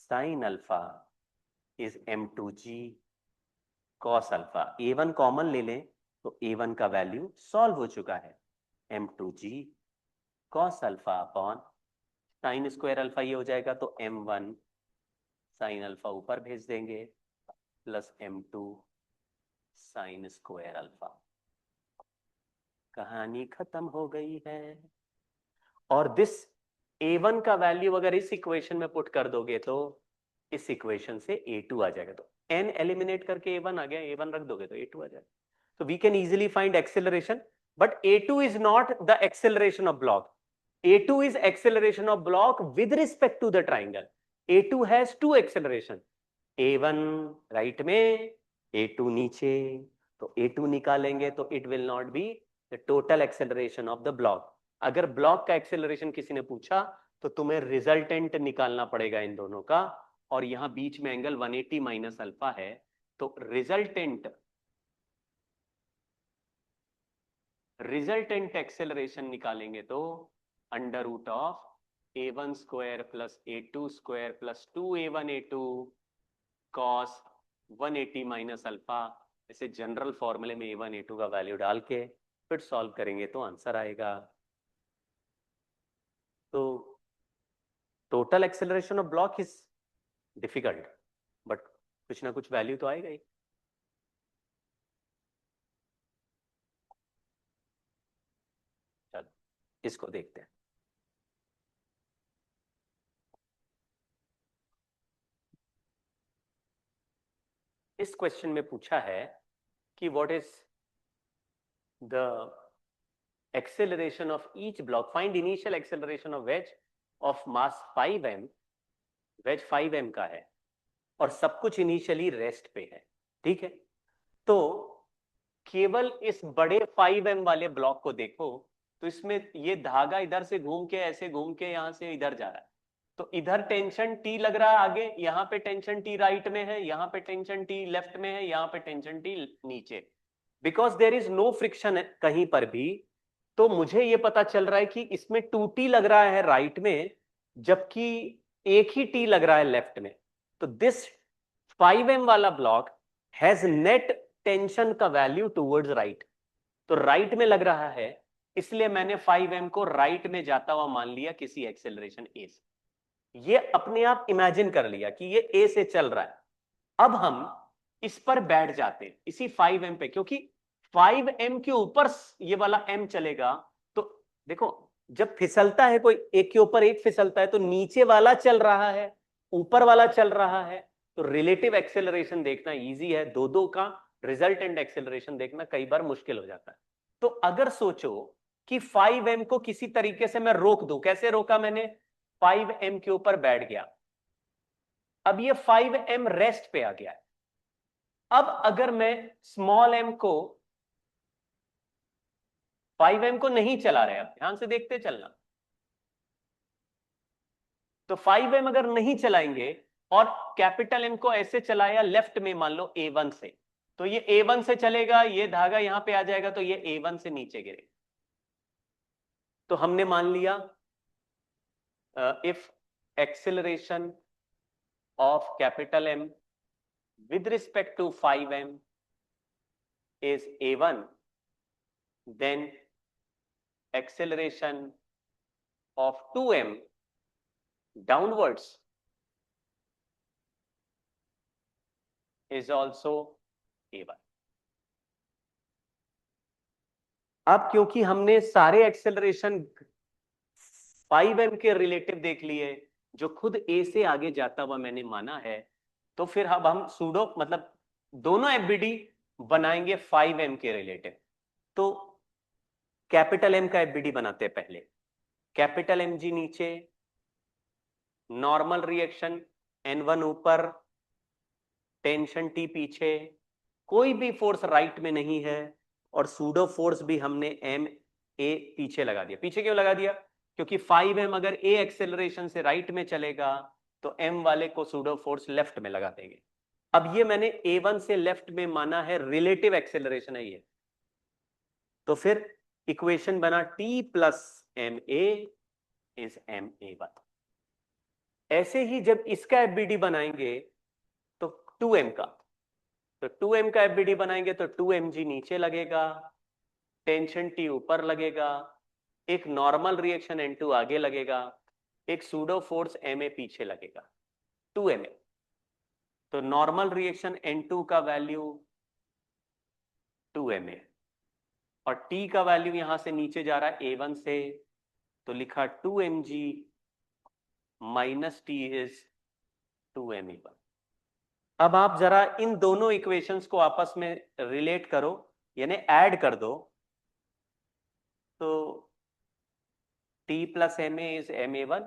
sin alpha is m2g cos alpha. a1 common ले लें तो a1 का वैल्यू सॉल्व हो चुका है, m2g cos alpha upon sine square alpha, ये हो जाएगा तो m1 साइन अल्फा ऊपर भेज देंगे plus m2 sine square alpha. कहानी खत्म हो गई है. और दिस a1 का वैल्यू अगर इस इक्वेशन में पुट कर दोगे तो इस इक्वेशन से a2 आ जाएगा. तो n एलिमिनेट करके a1 आ गया, a1 रख दोगे तो a2 आ जाएगा. तो we can easily find acceleration, but a2 is not the acceleration of block. a2 is acceleration of block with respect to the triangle. a2 has two acceleration, a1 right में, a2 नीचे. तो a2 निकालेंगे तो it will not be the total acceleration of the block. अगर block का acceleration किसी ने पूछा तो तुम्हें रिजल्टेंट निकालना पड़ेगा इन दोनों का, और यहां बीच में एंगल 180 माइनस अल्फा है, तो रिजल्टेंट एक्सेलरेशन निकालेंगे तो under root of a1 square plus a2 square plus 2a1 a2 cos 180 minus alpha. ऐसे जनरल फॉर्मूले में a1 a2 का वैल्यू डाल के फिर सॉल्व करेंगे तो आंसर आएगा. तो total acceleration of block is difficult, but कुछ ना कुछ वैल्यू तो आएगा ही. चलो इसको देखते हैं. इस क्वेश्चन में पूछा है कि what is the acceleration of each block, find initial acceleration of wedge of mass 5m, wedge 5m का है और सब कुछ इनिशियली रेस्ट पे है. ठीक है, तो केवल इस बड़े 5m वाले ब्लॉक को देखो, तो इसमें ये धागा इधर से घूम के ऐसे घूम के यहां से इधर जा रहा है, तो इधर टेंशन T लग रहा है आगे, यहाँ पे टेंशन T राइट में है, यहाँ पे टेंशन T लेफ्ट में है, यहाँ पे टेंशन T नीचे. Because there is no friction कहीं पर भी, तो मुझे ये पता चल रहा है कि इसमें 2T लग रहा है राइट में, जबकि एक ही T लग रहा है लेफ्ट में. तो दिस 5m वाला ब्लॉक हैज नेट टेंशन का वैल्यू टुवर्ड्स राइट. तो राइट में लग रहा है, इसलिए मैंने 5m को राइट में जाता हुआ मान लिया किसी एक्सेलरेशन a से. ये अपने आप इमेजिन कर लिया कि ये a से चल रहा है. अब हम इस पर बैठ जाते हैं इसी 5m पे, क्योंकि 5m के ऊपर ये वाला m चलेगा. तो देखो जब फिसलता है कोई, एक के ऊपर एक फिसलता है, तो नीचे वाला चल रहा है, ऊपर वाला चल रहा है, तो रिलेटिव एक्सेलरेशन देखना इजी है. दो दो का रिजल्टेंट एक्सेलरेशन देखना कई बार मुश्किल हो जाता है. तो अगर सोचो कि 5m को किसी तरीके से मैं रोक दूं, कैसे रोका मैंने, 5m के ऊपर बैठ गया, अब ये 5m रेस्ट पे आ गया है. अब अगर मैं स्मॉल m को, 5m को नहीं चला रहे, अब ध्यान से देखते चलना, तो 5m अगर नहीं चलाएंगे और कैपिटल M को ऐसे चलाया लेफ्ट में, मान लो A1 से, तो ये A1 से चलेगा, ये धागा यहां पे आ जाएगा, तो ये A1 से नीचे गिरेगा. तो हमने मान लिया if acceleration of capital M with respect to 5m is a1, then acceleration of 2m downwards is also A1। अब क्योंकि हमने सारे एक्सेलरेशन 5m के रिलेटिव देख लिए, जो खुद A से आगे जाता हुआ मैंने माना है, तो फिर अब हम सूडो मतलब दोनों एफबीडी बनाएंगे 5m के रिलेटिव। तो कैपिटल M का एफबीडी बनाते हैं पहले। कैपिटल Mg नीचे, नॉर्मल रिएक्शन N1 ऊपर, टेंशन T पीछे, कोई भी फोर्स राइट में नहीं है, और सूडो फोर्स भी हमने M A पीछे लगा दिया। पीछे क्यों लगा दिया? क्योंकि 5m अगर A एक्सेलरेशन से राइट में चलेगा तो M वाले को सूडो फोर्स लेफ्ट में लगा देंगे। अब ये मैंने A1 से लेफ्ट में माना है, रिलेटिव एक्सेलरेशन है ये, तो फिर इक्वेशन बना T plus MA is MA1। ऐसे ही जब इसका एफबीडी बनाएंगे तो 2m का, तो 2m का एफबीडी बनाएंगे तो 2mg नीचे लगेगा, टेंशन T ऊपर लगेगा, एक नॉर्मल रिएक्शन N2 आगे लगेगा, एक सूडो फोर्स Ma पीछे लगेगा, 2Ma। तो नॉर्मल रिएक्शन N2 का वैल्यू 2Ma, और T का वैल्यू यहां से नीचे जा रहा है A1 से, तो लिखा 2mg minus T is 2Ma1। अब आप जरा इन दोनों इक्वेशंस को आपस में रिलेट करो, यानी ऐड कर दो, तो T plus Ma is Ma1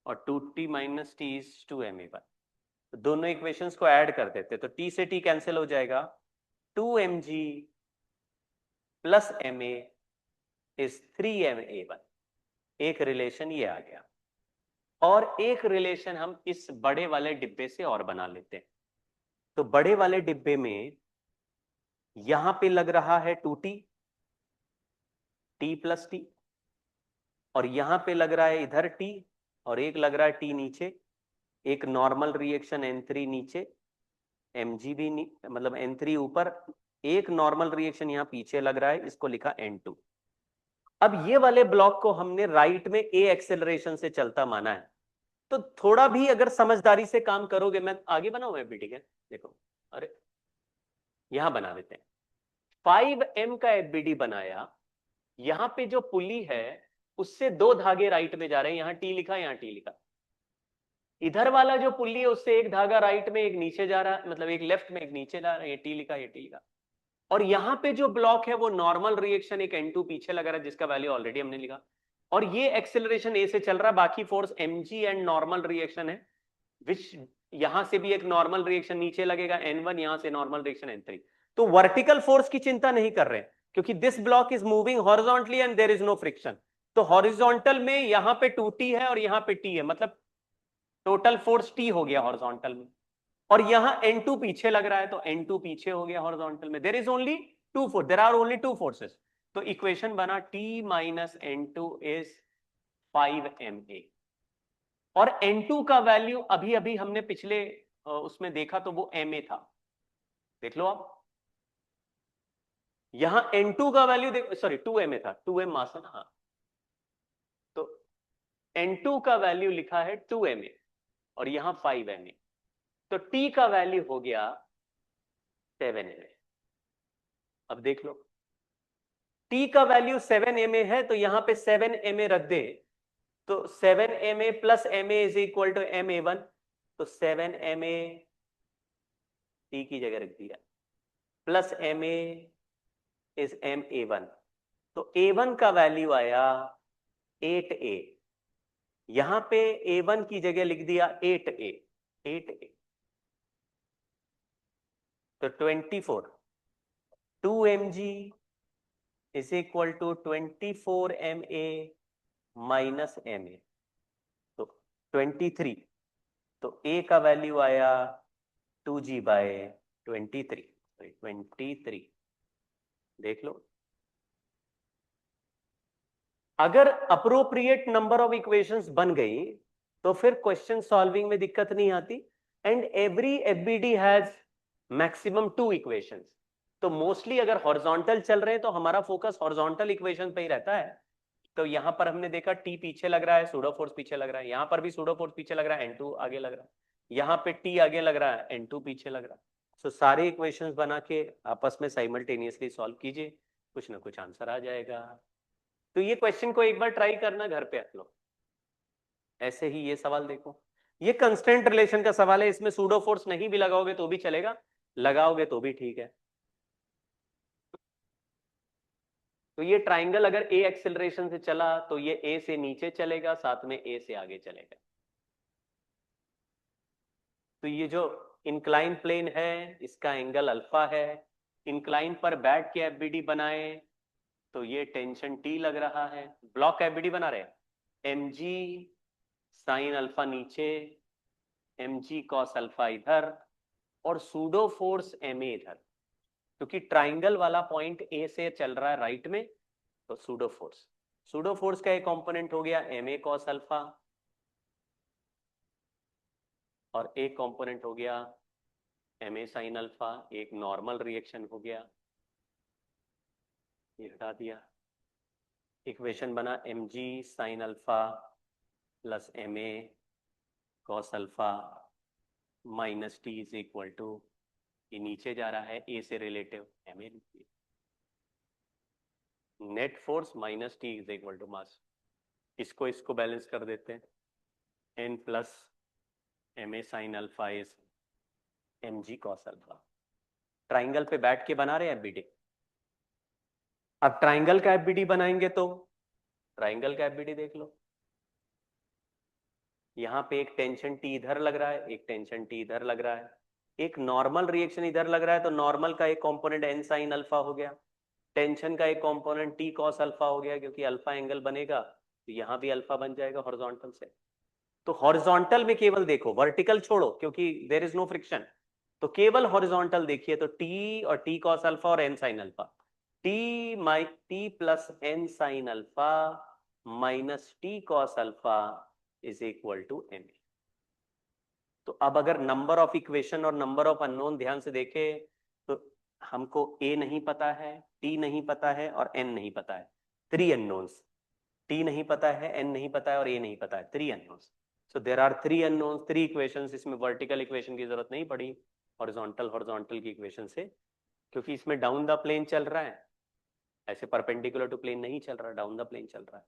और 2T minus T is 2Ma1। तो दोनों इक्वेशंस को ऐड कर देते, तो T से T कैंसिल हो जाएगा, 2mg plus Ma is 3Ma1। एक रिलेशन ये आ गया, और एक रिलेशन हम इस बड़े वाले डिब्बे से और बना लेते हैं। तो बड़े वाले डिब्बे में यहां पे लग रहा है 2T, T प्लस T, और यहां पे लग रहा है इधर T, और एक लग रहा है T नीचे, एक नॉर्मल रिएक्शन N3 नीचे, Mg भी मतलब N3 ऊपर, एक नॉर्मल रिएक्शन यहां पीछे लग रहा है, इसको लिखा N2। अब ये वाले ब्लॉक को हमने राइट में A एक्सेलरेशन से चलता माना है, तो थोड़ा भी अगर समझदारी से काम करोगे, मैं आगे बनाऊं एफबीडी, ठीक है, देखो, अरे यहां बना देते हैं। 5m का एफबीडी बनाया, यहां पे जो पुली है उससे दो धागे राइट में जा रहे हैं, यहां T लिखा, यहां T लिखा। इधर वाला जो पुली है उससे एक धागा राइट में, एक नीचे जा रहा है, मतलब एक लेफ्ट में एक नीचे जा रहा है, ये T लिखा, ये T लिखा। और यहां पे जो ब्लॉक है वो नॉर्मल रिएक्शन एक N2 पीछे लगा रहा है, जिसका वैल्यू ऑलरेडी हमने लिखा, और ये एक्सेलरेशन A से चल रहा है, बाकी force mg and normal reaction है, विच यहां से भी एक नॉर्मल रिएक्शन नीचे लगेगा N1, यहां से नॉर्मल रिएक्शन N3। तो वर्टिकल फोर्स की चिंता नहीं कर रहे, क्योंकि this block is moving horizontally and there is no friction. तो हॉरिजॉन्टल में यहां पे 2T है और यहां पे T है, मतलब टोटल फोर्स T हो गया हॉरिजॉन्टल में, और यहां N2 पीछे लग रहा है, तो N2 पीछे हो गया हॉरिजॉन्टल में। There is only two force, there are only two forces. तो इक्वेशन बना T minus N2 is 5Ma, और N2 का वैल्यू अभी अभी हमने पिछले उसमें देखा तो वो Ma था, देख लो आप, यहां N2 का वैल्यू देखो, सॉरी 2Ma था, 2m मास है ना, हाँ, तो N2 का वैल्यू लिखा है 2Ma और यहां 5Ma, तो T का वैल्यू हो गया 7Ma। अब देख लो, T का वैल्यू 7Ma है, तो यहां पे 7Ma रख दे, तो 7Ma plus Ma is equal to Ma1, तो 7Ma T की जगह रख दिया, प्लस Ma इज Ma1, तो A1 का वैल्यू आया 8A, यहां पे A1 की जगह लिख दिया 8A, 8A, तो 24, 2mg is equal to 24Ma minus Ma, तो 23, तो A का वैल्यू आया 2g बाय 23, 23, देख लो। अगर अप्रोप्रिएट नंबर ऑफ इक्वेशंस बन गई तो फिर क्वेश्चन सॉल्विंग में दिक्कत नहीं आती, and every FBD has maximum 2 equations. तो मोस्टली अगर हॉरिजॉन्टल चल रहे हैं तो हमारा फोकस हॉरिजॉन्टल इक्वेशन पे ही रहता है, तो यहां पर हमने देखा टी पीछे लग रहा है, सूडो फोर्स पीछे लग रहा है, यहां पर भी सूडो फोर्स पीछे लग रहा है, N2 आगे लग रहा है, यहाँ पे टी आगे लग रहा है, N2 पीछे लग रहा है। तो सारे इक्वेशंस बना के आपस में साइमल्टेनियसली सॉल्व कीजिए, कुछ ना कुछ आंसर आ जाएगा। तो ये क्वेश्चन को एक बार ट्राई करना घर पे आप लोग। ऐसे ही ये सवाल देखो, ये कंस्टेंट रिलेशन का सवाल है, इसमें सूडो फोर्स नहीं भी लगाओगे तो भी चलेगा, लगाओगे तो भी ठीक है। तो ये ट्राइंगल अगर ए एक्सेलरेशन से चला तो ये ए से नीचे चलेगा, साथ में ए से आगे चलेगा। तो ये जो इंक्लाइन प्लेन है इसका एंगल अल्फा है, इंक्लाइन पर बैठ के एफबीडी बनाए तो ये टेंशन टी लग रहा है, ब्लॉक एफबीडी बना रहे एम जी साइन अल्फा नीचे, एम जी कॉस अल्फा इधर, और सूडो फोर्स एम ए इधर, क्योंकि ट्राइंगल वाला पॉइंट ए से चल रहा है राइट में, तो सूडो फोर्स का एक कंपोनेंट हो गया एम ए कॉस अल्फा, और एक कंपोनेंट हो गया एम ए साइन अल्फा, एक नॉर्मल रिएक्शन हो गया, ये हटा दिया। इक्वेशन बना m ji sine alpha plus m A cos alpha minus t is equal to, ये नीचे जा रहा है ए से relative m a, net force minus t is equal to mass, इसको बैलेंस कर देते हैं, n plus m A sine alpha is m ji cos alpha. Triangle पे बैठ के बना रहे हैं एफबीडी। अब ट्राइंगल का एफबीडी बनाएंगे तो ट्राइंगल का एफबीडी देख लो, यहाँ पे एक टेंशन टी इधर लग रहा है, एक टेंशन टी इधर लग रहा है, एक नॉर्मल रिएक्शन इधर लग रहा है, तो नॉर्मल का एक कंपोनेंट एन साइन अल्फा हो गया, टेंशन का एक कंपोनेंट टी कॉस अल्फा हो गया, क्योंकि अल्फा एंगल बनेगा तो यहाँ भी अल्फा बन जाएगा हॉरिजॉन्टल से। तो हॉरिजॉन्टल में केवल देखो, वर्टिकल छोड़ो क्योंकि देयर इज नो फ्रिक्शन, तो केवल हॉरिजॉन्टल देखिए, तो टी और टी कॉस अल्फा और n sine alpha, t plus n sine alpha minus t cos alpha is equal to m. तो अब अगर नंबर ऑफ इक्वेशन और नंबर ऑफ अननोन ध्यान से देखे तो हमको ए नहीं पता है, टी नहीं पता है और एन नहीं पता है, 3 अननोन्स, टी नहीं पता है, एन नहीं पता है और ए नहीं पता है, 3 unknowns. So there are 3 unknowns, 3 equations. इसमें वर्टिकल इक्वेशन की जरूरत नहीं पड़ी, हॉरिजॉन्टल की इक्वेशन से, क्योंकि इसमें डाउन द प्लेन चल रहा है, ऐसे परपेंडिकुलर टू प्लेन नहीं चल रहा, डाउन द प्लेन चल रहा है।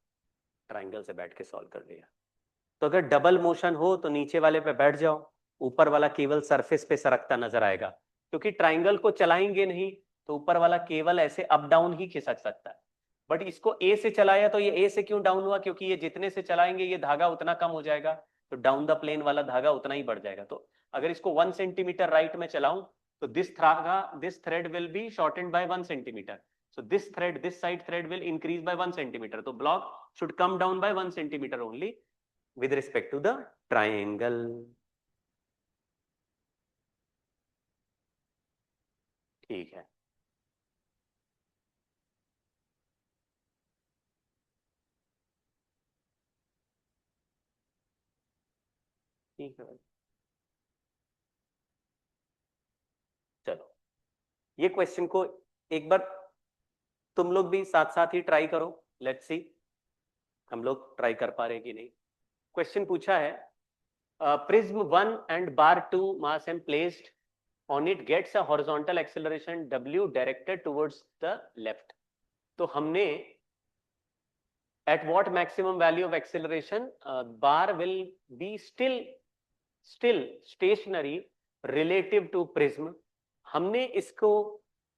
ट्राइंगल से बैठ के सॉल्व कर लिया। तो अगर डबल मोशन हो तो नीचे वाले पे बैठ जाओ, ऊपर वाला केवल सरफेस पे सरकता नजर आएगा, क्योंकि ट्राइंगल को चलाएंगे नहीं तो ऊपर वाला केवल ऐसे अप डाउन ही खिसक सकता है। बट इसको ए से चलाया तो ये ए से क्यों डाउन हुआ, क्योंकि ये जितने से चलाएंगे ये धागा उतना कम हो जाएगा, तो डाउन द प्लेन वाला धागा उतना ही बढ़ जाएगा। तो अगर इसको 1 सेंटीमीटर राइट में चलाऊं तो this thread will be shortened by 1 centimetre, so this side thread will increase by 1 centimeter, तो block should come down by 1 centimeter only with respect to the triangle। ठीक है, ठीक है, चलो ये क्वेश्चन को एक बार तुम लोग भी साथ साथ ही ट्राई करो, लेट्स सी हम लोग ट्राई कर पा रहे कि नहीं। क्वेश्चन पूछा है prism 1 and bar 2 mass m placed on it gets a horizontal acceleration w directed towards the left। तो हमने at what maximum value of acceleration bar will be still stationary relative to prism। हमने इसको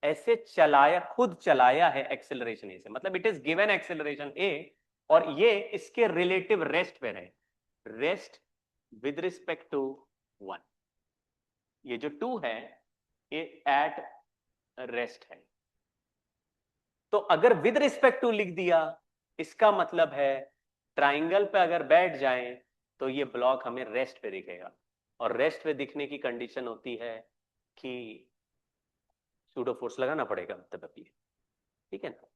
ऐसे चलाया, खुद चलाया है acceleration ए से, मतलब इट इज गिवन एक्सेलरेशन ए और ये इसके रिलेटिव रेस्ट पे रहे, रेस्ट विद रिस्पेक्ट टू 1, ये जो 2 है ये एट रेस्ट है। तो अगर विद रिस्पेक्ट टू लिख दिया इसका मतलब है ट्राइंगल पे अगर बैठ जाएं तो ये ब्लॉक हमें रेस्ट पे दिखेगा, और रेस्ट पे दिखने की कंडीशन होती है कि सूडो फोर्स लगाना पड़ेगा, मतलब ये ठीक है ना।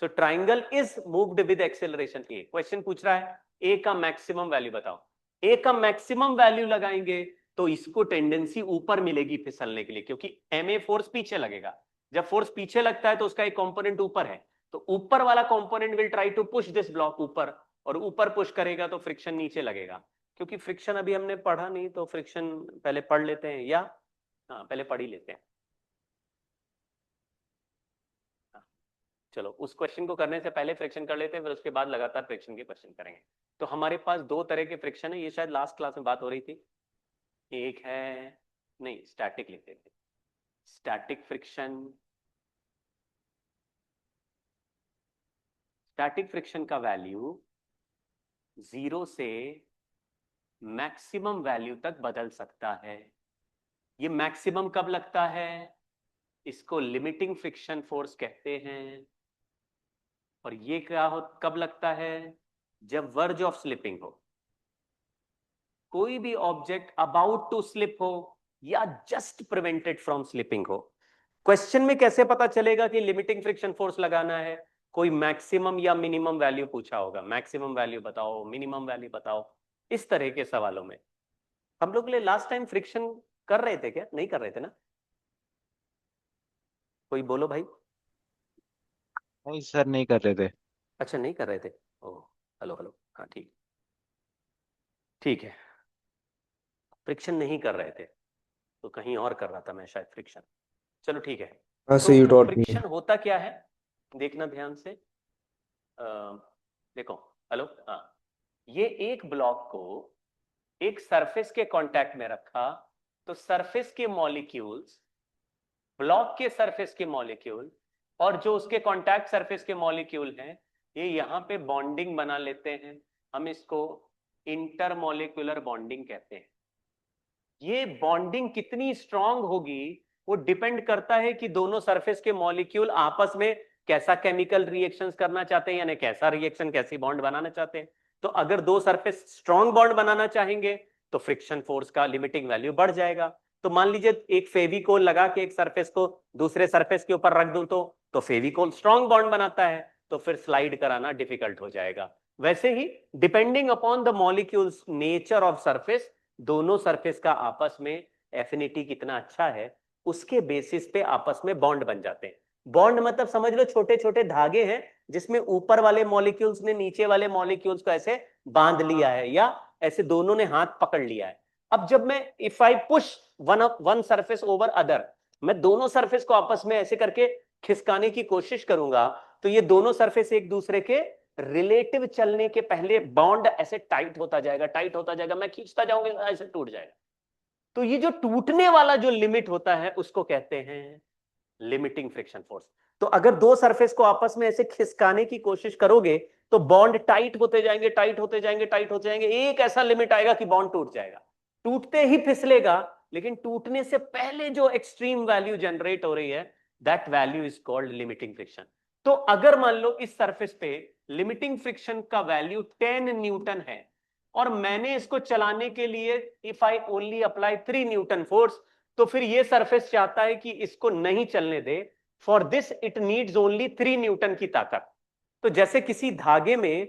So triangle is moved with acceleration A. Question पूछ रहा है ए का मैक्सिमम वैल्यू बताओ, ए का मैक्सिमम वैल्यू लगाएंगे तो इसको टेंडेंसी ऊपर मिलेगी फिसलने के लिए, क्योंकि एम ए फोर्स पीछे लगेगा, जब फोर्स पीछे लगता है तो उसका एक कंपोनेंट ऊपर है, तो ऊपर वाला component will try to push this block ऊपर, और ऊपर पुश करेगा तो फ्रिक्शन नीचे लगेगा। क्योंकि फ्रिक्शन अभी हमने पढ़ा नहीं, तो फ्रिक्शन पहले पढ़ लेते हैं, या हाँ पहले पढ़ ही लेते हैं। चलो उस क्वेश्चन को करने से पहले फ्रिक्शन कर लेते हैं, फिर उसके बाद लगातार फ्रिक्शन के क्वेश्चन करेंगे। तो हमारे पास दो तरह के फ्रिक्शन है, ये शायद लास्ट क्लास में बात हो रही थी। एक है, नहीं स्टैटिक लिखते थे, स्टैटिक फ्रिक्शन। स्टैटिक फ्रिक्शन का वैल्यू 0 से मैक्सिमम वैल्यू तक बदल सकता है। ये मैक्सिमम कब लगता है, इसको लिमिटिंग फ्रिक्शन फोर्स कहते हैं। और ये कब लगता है, जब वर्ज ऑफ स्लिपिंग हो, कोई भी ऑब्जेक्ट अबाउट टू स्लिप हो या जस्ट प्रिवेंटेड फ्रॉम स्लिपिंग हो। क्वेश्चन में कैसे पता चलेगा कि लिमिटिंग फ्रिक्शन फोर्स लगाना है, कोई मैक्सिमम या मिनिमम वैल्यू पूछा होगा, मैक्सिमम वैल्यू बताओ, मिनिमम वैल्यू बताओ। इस तरह के सवालों में हम लोग लास्ट टाइम फ्रिक्शन कर रहे थे क्या, नहीं कर रहे थे ना? कोई बोलो भाई। नहीं सर, नहीं कर रहे थे। अच्छा नहीं कर रहे थे, ओह हेलो हेलो, हाँ ठीक, ठीक है। फ्रिक्शन नहीं कर रहे थे तो कहीं और कर रहा था मैं शायद फ्रिक्शन। चलो ठीक है। हाँ तो sir, you taught me. Friction होता क्या है, देखना ध्यान से। अ, देखो, हेलो, हाँ, ये एक ब्लॉक को एक सरफेस के कांटेक्ट में रखा, तो सरफेस के मॉलिक्यूल्स, ब्लॉक के सरफेस के मॉलिक्यूल और जो उसके कांटेक्ट सरफेस के मॉलिक्यूल हैं, ये यहाँ पे बॉन्डिंग बना लेते हैं। हम इसको इंटरमॉलिक्यूलर बॉन्डिंग कहते हैं। ये बॉन्डिंग कितनी स्ट्रांग होगी, वो डिपेंड करता है कि दोनों सरफेस के मॉलिक्यूल आपस में कैसा केमिकल रिएक्शंस करना चाहते हैं, यानी कैसा रिएक्शन, कैसी बॉन्ड बनाना चाहते हैं। तो अगर दो सरफेस स्ट्रांग बॉन्ड बनाना चाहेंगे तो फ्रिक्शन फोर्स का लिमिटिंग वैल्यू बढ़ जाएगा। तो मान लीजिए एक फेविकोल लगा के एक सरफेस को दूसरे सरफेस के ऊपर रख दूं, तो फेविकोल स्ट्रांग बॉन्ड बनाता है, तो फिर स्लाइड कराना डिफिकल्ट हो जाएगा। वैसे ही depending upon the molecules nature of surface, दोनों सरफेस का आपस में एफिनिटी कितना अच्छा है, उसके बेसिस पे आपस में बॉन्ड बन जाते हैं। बॉन्ड मतलब समझ लो छोटे छोटे धागे हैं, जिसमें ऊपर वाले मॉलिक्यूल्स ने नीचे वाले मॉलिक्यूल्स को ऐसे बांध लिया है, या ऐसे दोनों ने हाथ पकड़ लिया है। अब जब मैं if I push one surface over other, मैं दोनों सरफेस को आपस में ऐसे करके खिसकाने की कोशिश करूंगा, तो ये दोनों सरफेस एक दूसरे के रिलेटिव चलने के पहले बॉन्ड ऐसे टाइट होता जाएगा, टाइट होता जाएगा, मैं खींचता जाऊंगा ऐसे टूट जाएगा। तो ये जो टूटने वाला जो लिमिट होता है उसको कहते हैं लिमिटिंग फ्रिक्शन फोर्स। तो अगर दो सरफेस को आपस में ऐसे खिसकाने की कोशिश करोगे तो बॉन्ड टाइट होते जाएंगे, टाइट होते जाएंगे, टाइट होते जाएंगे, एक ऐसा लिमिट आएगा कि बॉन्ड टूट जाएगा। टूटते ही फिसलेगा, लेकिन टूटने से पहले जो एक्सट्रीम वैल्यू जनरेट हो रही है, that value is called limiting friction. तो अगर मान लो इस सरफेस पे लिमिटिंग फ्रिक्शन का वैल्यू 10 न्यूटन है, और मैंने इसको चलाने के लिए if I only apply 3 Newton force, तो फिर ये सरफेस चाहता है कि इसको नहीं चलने दे। For this it needs only 3 newton की ताकत। तो जैसे किसी धागे में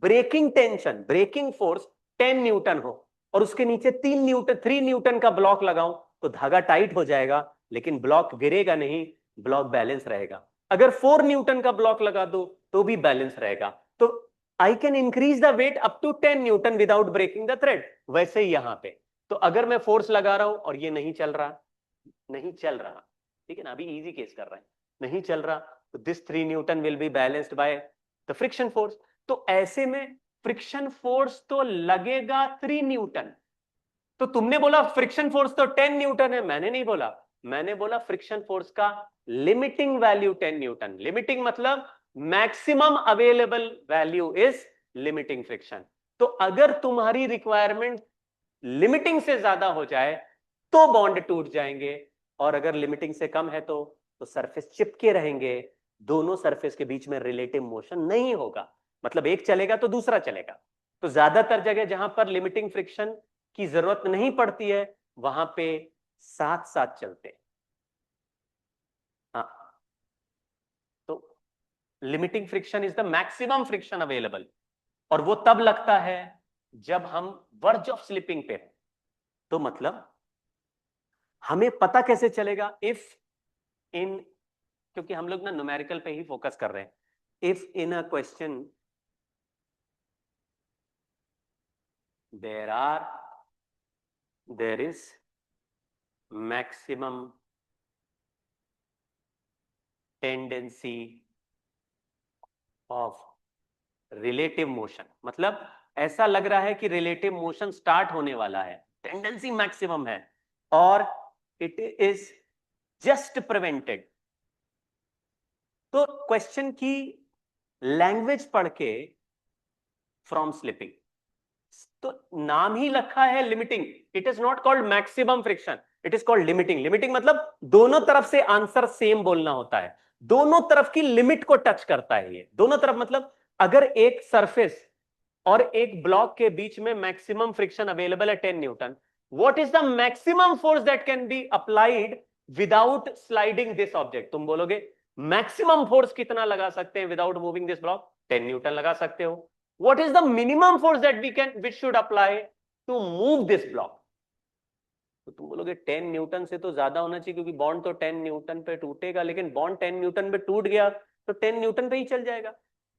breaking tension, breaking force 10 newton हो, और उसके नीचे 3 न्यूटन का ब्लॉक लगाऊं, तो धागा टाइट हो जाएगा, लेकिन ब्लॉक गिरेगा नहीं, ब्लॉक बैलेंस रहेगा। अगर 4 न्यूटन का ब्लॉक लगा दो तो भी बैलेंस रहेगा। तो I can increase the weight up to 10 newton without breaking the thread. वैसे ही यहां पे, तो अगर मैं फोर्स लगा रहा हूं और ये नहीं चल रहा, नहीं चल रहा, ठीक है ना, अभी इजी केस कर रहे हैं, नहीं चल रहा, तो this 3 Newton will be balanced by the friction force. तो ऐसे में फ्रिक्शन फोर्स तो लगेगा 3 न्यूटन। तो तुमने बोला फ्रिक्शन फोर्स तो 10 न्यूटन है, मैंने नहीं बोला, मैंने बोला फ्रिक्शन फोर्स का लिमिटिंग वैल्यू 10 न्यूटन। लिमिटिंग मतलब maximum available value is limiting friction. तो अगर तुम्हारी रिक्वायरमेंट लिमिटिंग से ज्यादा हो जाए तो बॉन्ड टूट जाएंगे, और अगर लिमिटिंग से कम है तो सरफेस चिपके रहेंगे, दोनों सरफेस के बीच में रिलेटिव मोशन नहीं होगा, मतलब एक चलेगा तो दूसरा चलेगा। तो ज्यादातर जगह जहां पर लिमिटिंग फ्रिक्शन की जरूरत नहीं पड़ती है, वहां पे साथ साथ चलते हैं। हाँ, तो limiting friction is the maximum friction available, और वो तब लगता है जब हम वर्ज ऑफ स्लिपिंग पे हैं। तो मतलब हमें पता कैसे चलेगा, इफ इन क्योंकि हम लोग ना न्यूमेरिकल पे ही फोकस कर रहे हैं. If in a question there is maximum tendency of relative motion, मतलब ऐसा लग रहा है कि रिलेटिव मोशन स्टार्ट होने वाला है, टेंडेंसी मैक्सिमम है, और इट इज जस्ट प्रिवेंटेड. तो क्वेश्चन की लैंग्वेज पढ़ के फ्रॉम स्लिपिंग, तो नाम ही रखा है limiting. It is not called maximum friction, it is called limiting. Limiting मतलब दोनों तरफ से आंसर सेम बोलना होता है, दोनों तरफ की लिमिट को टच करता है ये. दोनों तरफ मतलब अगर एक सरफेस और एक ब्लॉक के बीच में मैक्सिमम फ्रिक्शन अवेलेबल है 10 Newton, what is the maximum force that can be applied without sliding this object. तुम बोलोगे मैक्सिमम फोर्स कितना लगा सकते हैं without moving this block? 10 Newton लगा सकते हो. What is the minimum force that we should apply to move this block? तो तुम बोलोगे 10 न्यूटन से तो ज्यादा होना चाहिए, क्योंकि बॉन्ड तो 10 न्यूटन पे टूटेगा. लेकिन बॉन्ड 10 न्यूटन पे टूट गया तो 10 न्यूटन पे ही चल जाएगा.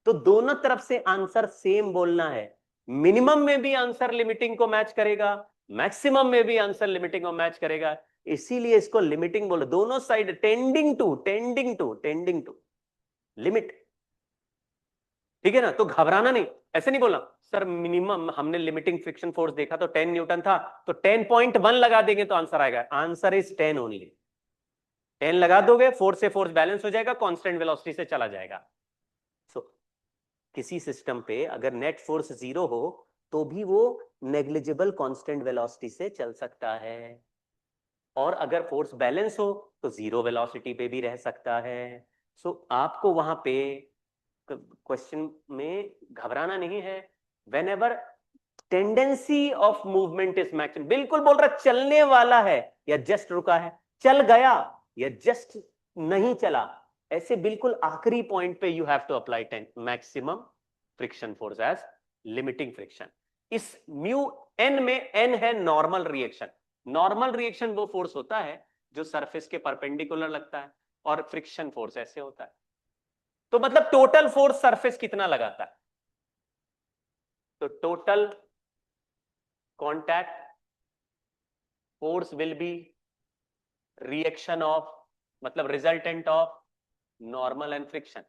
तो दोनों तरफ से आंसर सेम बोलना है. मिनिमम में भी आंसर लिमिटिंग को मैच करेगा, मैक्सिमम में भी आंसर लिमिटिंग को मैच करेगा. इसीलिए इसको लिमिटिंग बोलो. दोनों साइड टेंडिंग टू लिमिट. ठीक है ना? तो घबराना नहीं, ऐसे नहीं बोलना सर मिनिमम हमने लिमिटिंग फ्रिक्शन फोर्स देखा तो 10 न्यूटन था, तो 10.1 लगा देंगे तो आंसर आएगा. Answer is 10 only. 10 लगा दोगे, फोर्स से फोर्स बैलेंस हो जाएगा, कांस्टेंट वेलोसिटी से चला जाएगा. सो किसी सिस्टम पे अगर नेट फोर्स 0 हो तो भी वो नेग्लिजिबल कांस्टेंट वेलोसिटी से चल सकता है, और अगर फोर्स बैलेंस हो तो 0 वेलोसिटी पे भी रह सकता है. सो आपको वहां पे क्वेश्चन में घबराना नहीं है. Whenever tendency of movement is maximum, बिल्कुल बोल रहा चलने वाला है या जस्ट रुका है, चल गया या जस्ट नहीं चला, ऐसे बिल्कुल आखिरी पॉइंट पे you have to apply maximum friction force as limiting friction. इस म्यू एन में एन है नॉर्मल रिएक्शन. नॉर्मल रिएक्शन वो फोर्स होता है जो सरफेस के परपेंडिकुलर लगता है, और फ्रिक्शन फोर्स ऐसे होता है. तो मतलब टोटल फोर्स सरफेस कितना लगाता है? तो total contact force will be reaction of, मतलब resultant of normal and friction.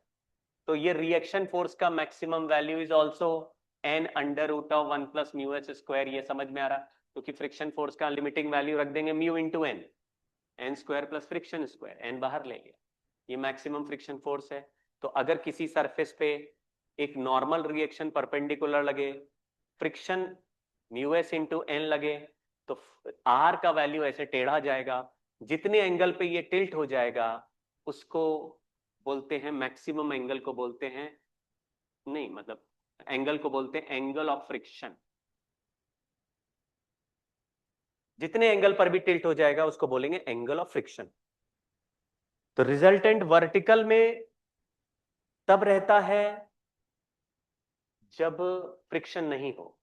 तो ये रिएक्शन फोर्स का maximum value is also N under root of 1 plus mu H square. ये समझ में आ रहा? क्योंकि फ्रिक्शन फोर्स का लिमिटिंग वैल्यू रख देंगे mu into N, N square plus friction square, N बाहर ले लिया. ये मैक्सिमम फ्रिक्शन फोर्स है. तो अगर किसी सरफेस पे एक नॉर्मल रिएक्शन परपेंडिकुलर लगे, friction mu S into N लगे, तो आर का वैल्यू ऐसे टेढ़ा जाएगा. जितने एंगल पे ये टिल्ट हो जाएगा उसको बोलते हैं, मैक्सिमम एंगल को बोलते हैं, नहीं मतलब एंगल को बोलते हैं एंगल ऑफ फ्रिक्शन. जितने एंगल पर भी टिल्ट हो जाएगा उसको बोलेंगे एंगल ऑफ फ्रिक्शन. तो रिजल्टेंट वर्टिकल में तब रहता है जब फ्रिक्शन नहीं हो.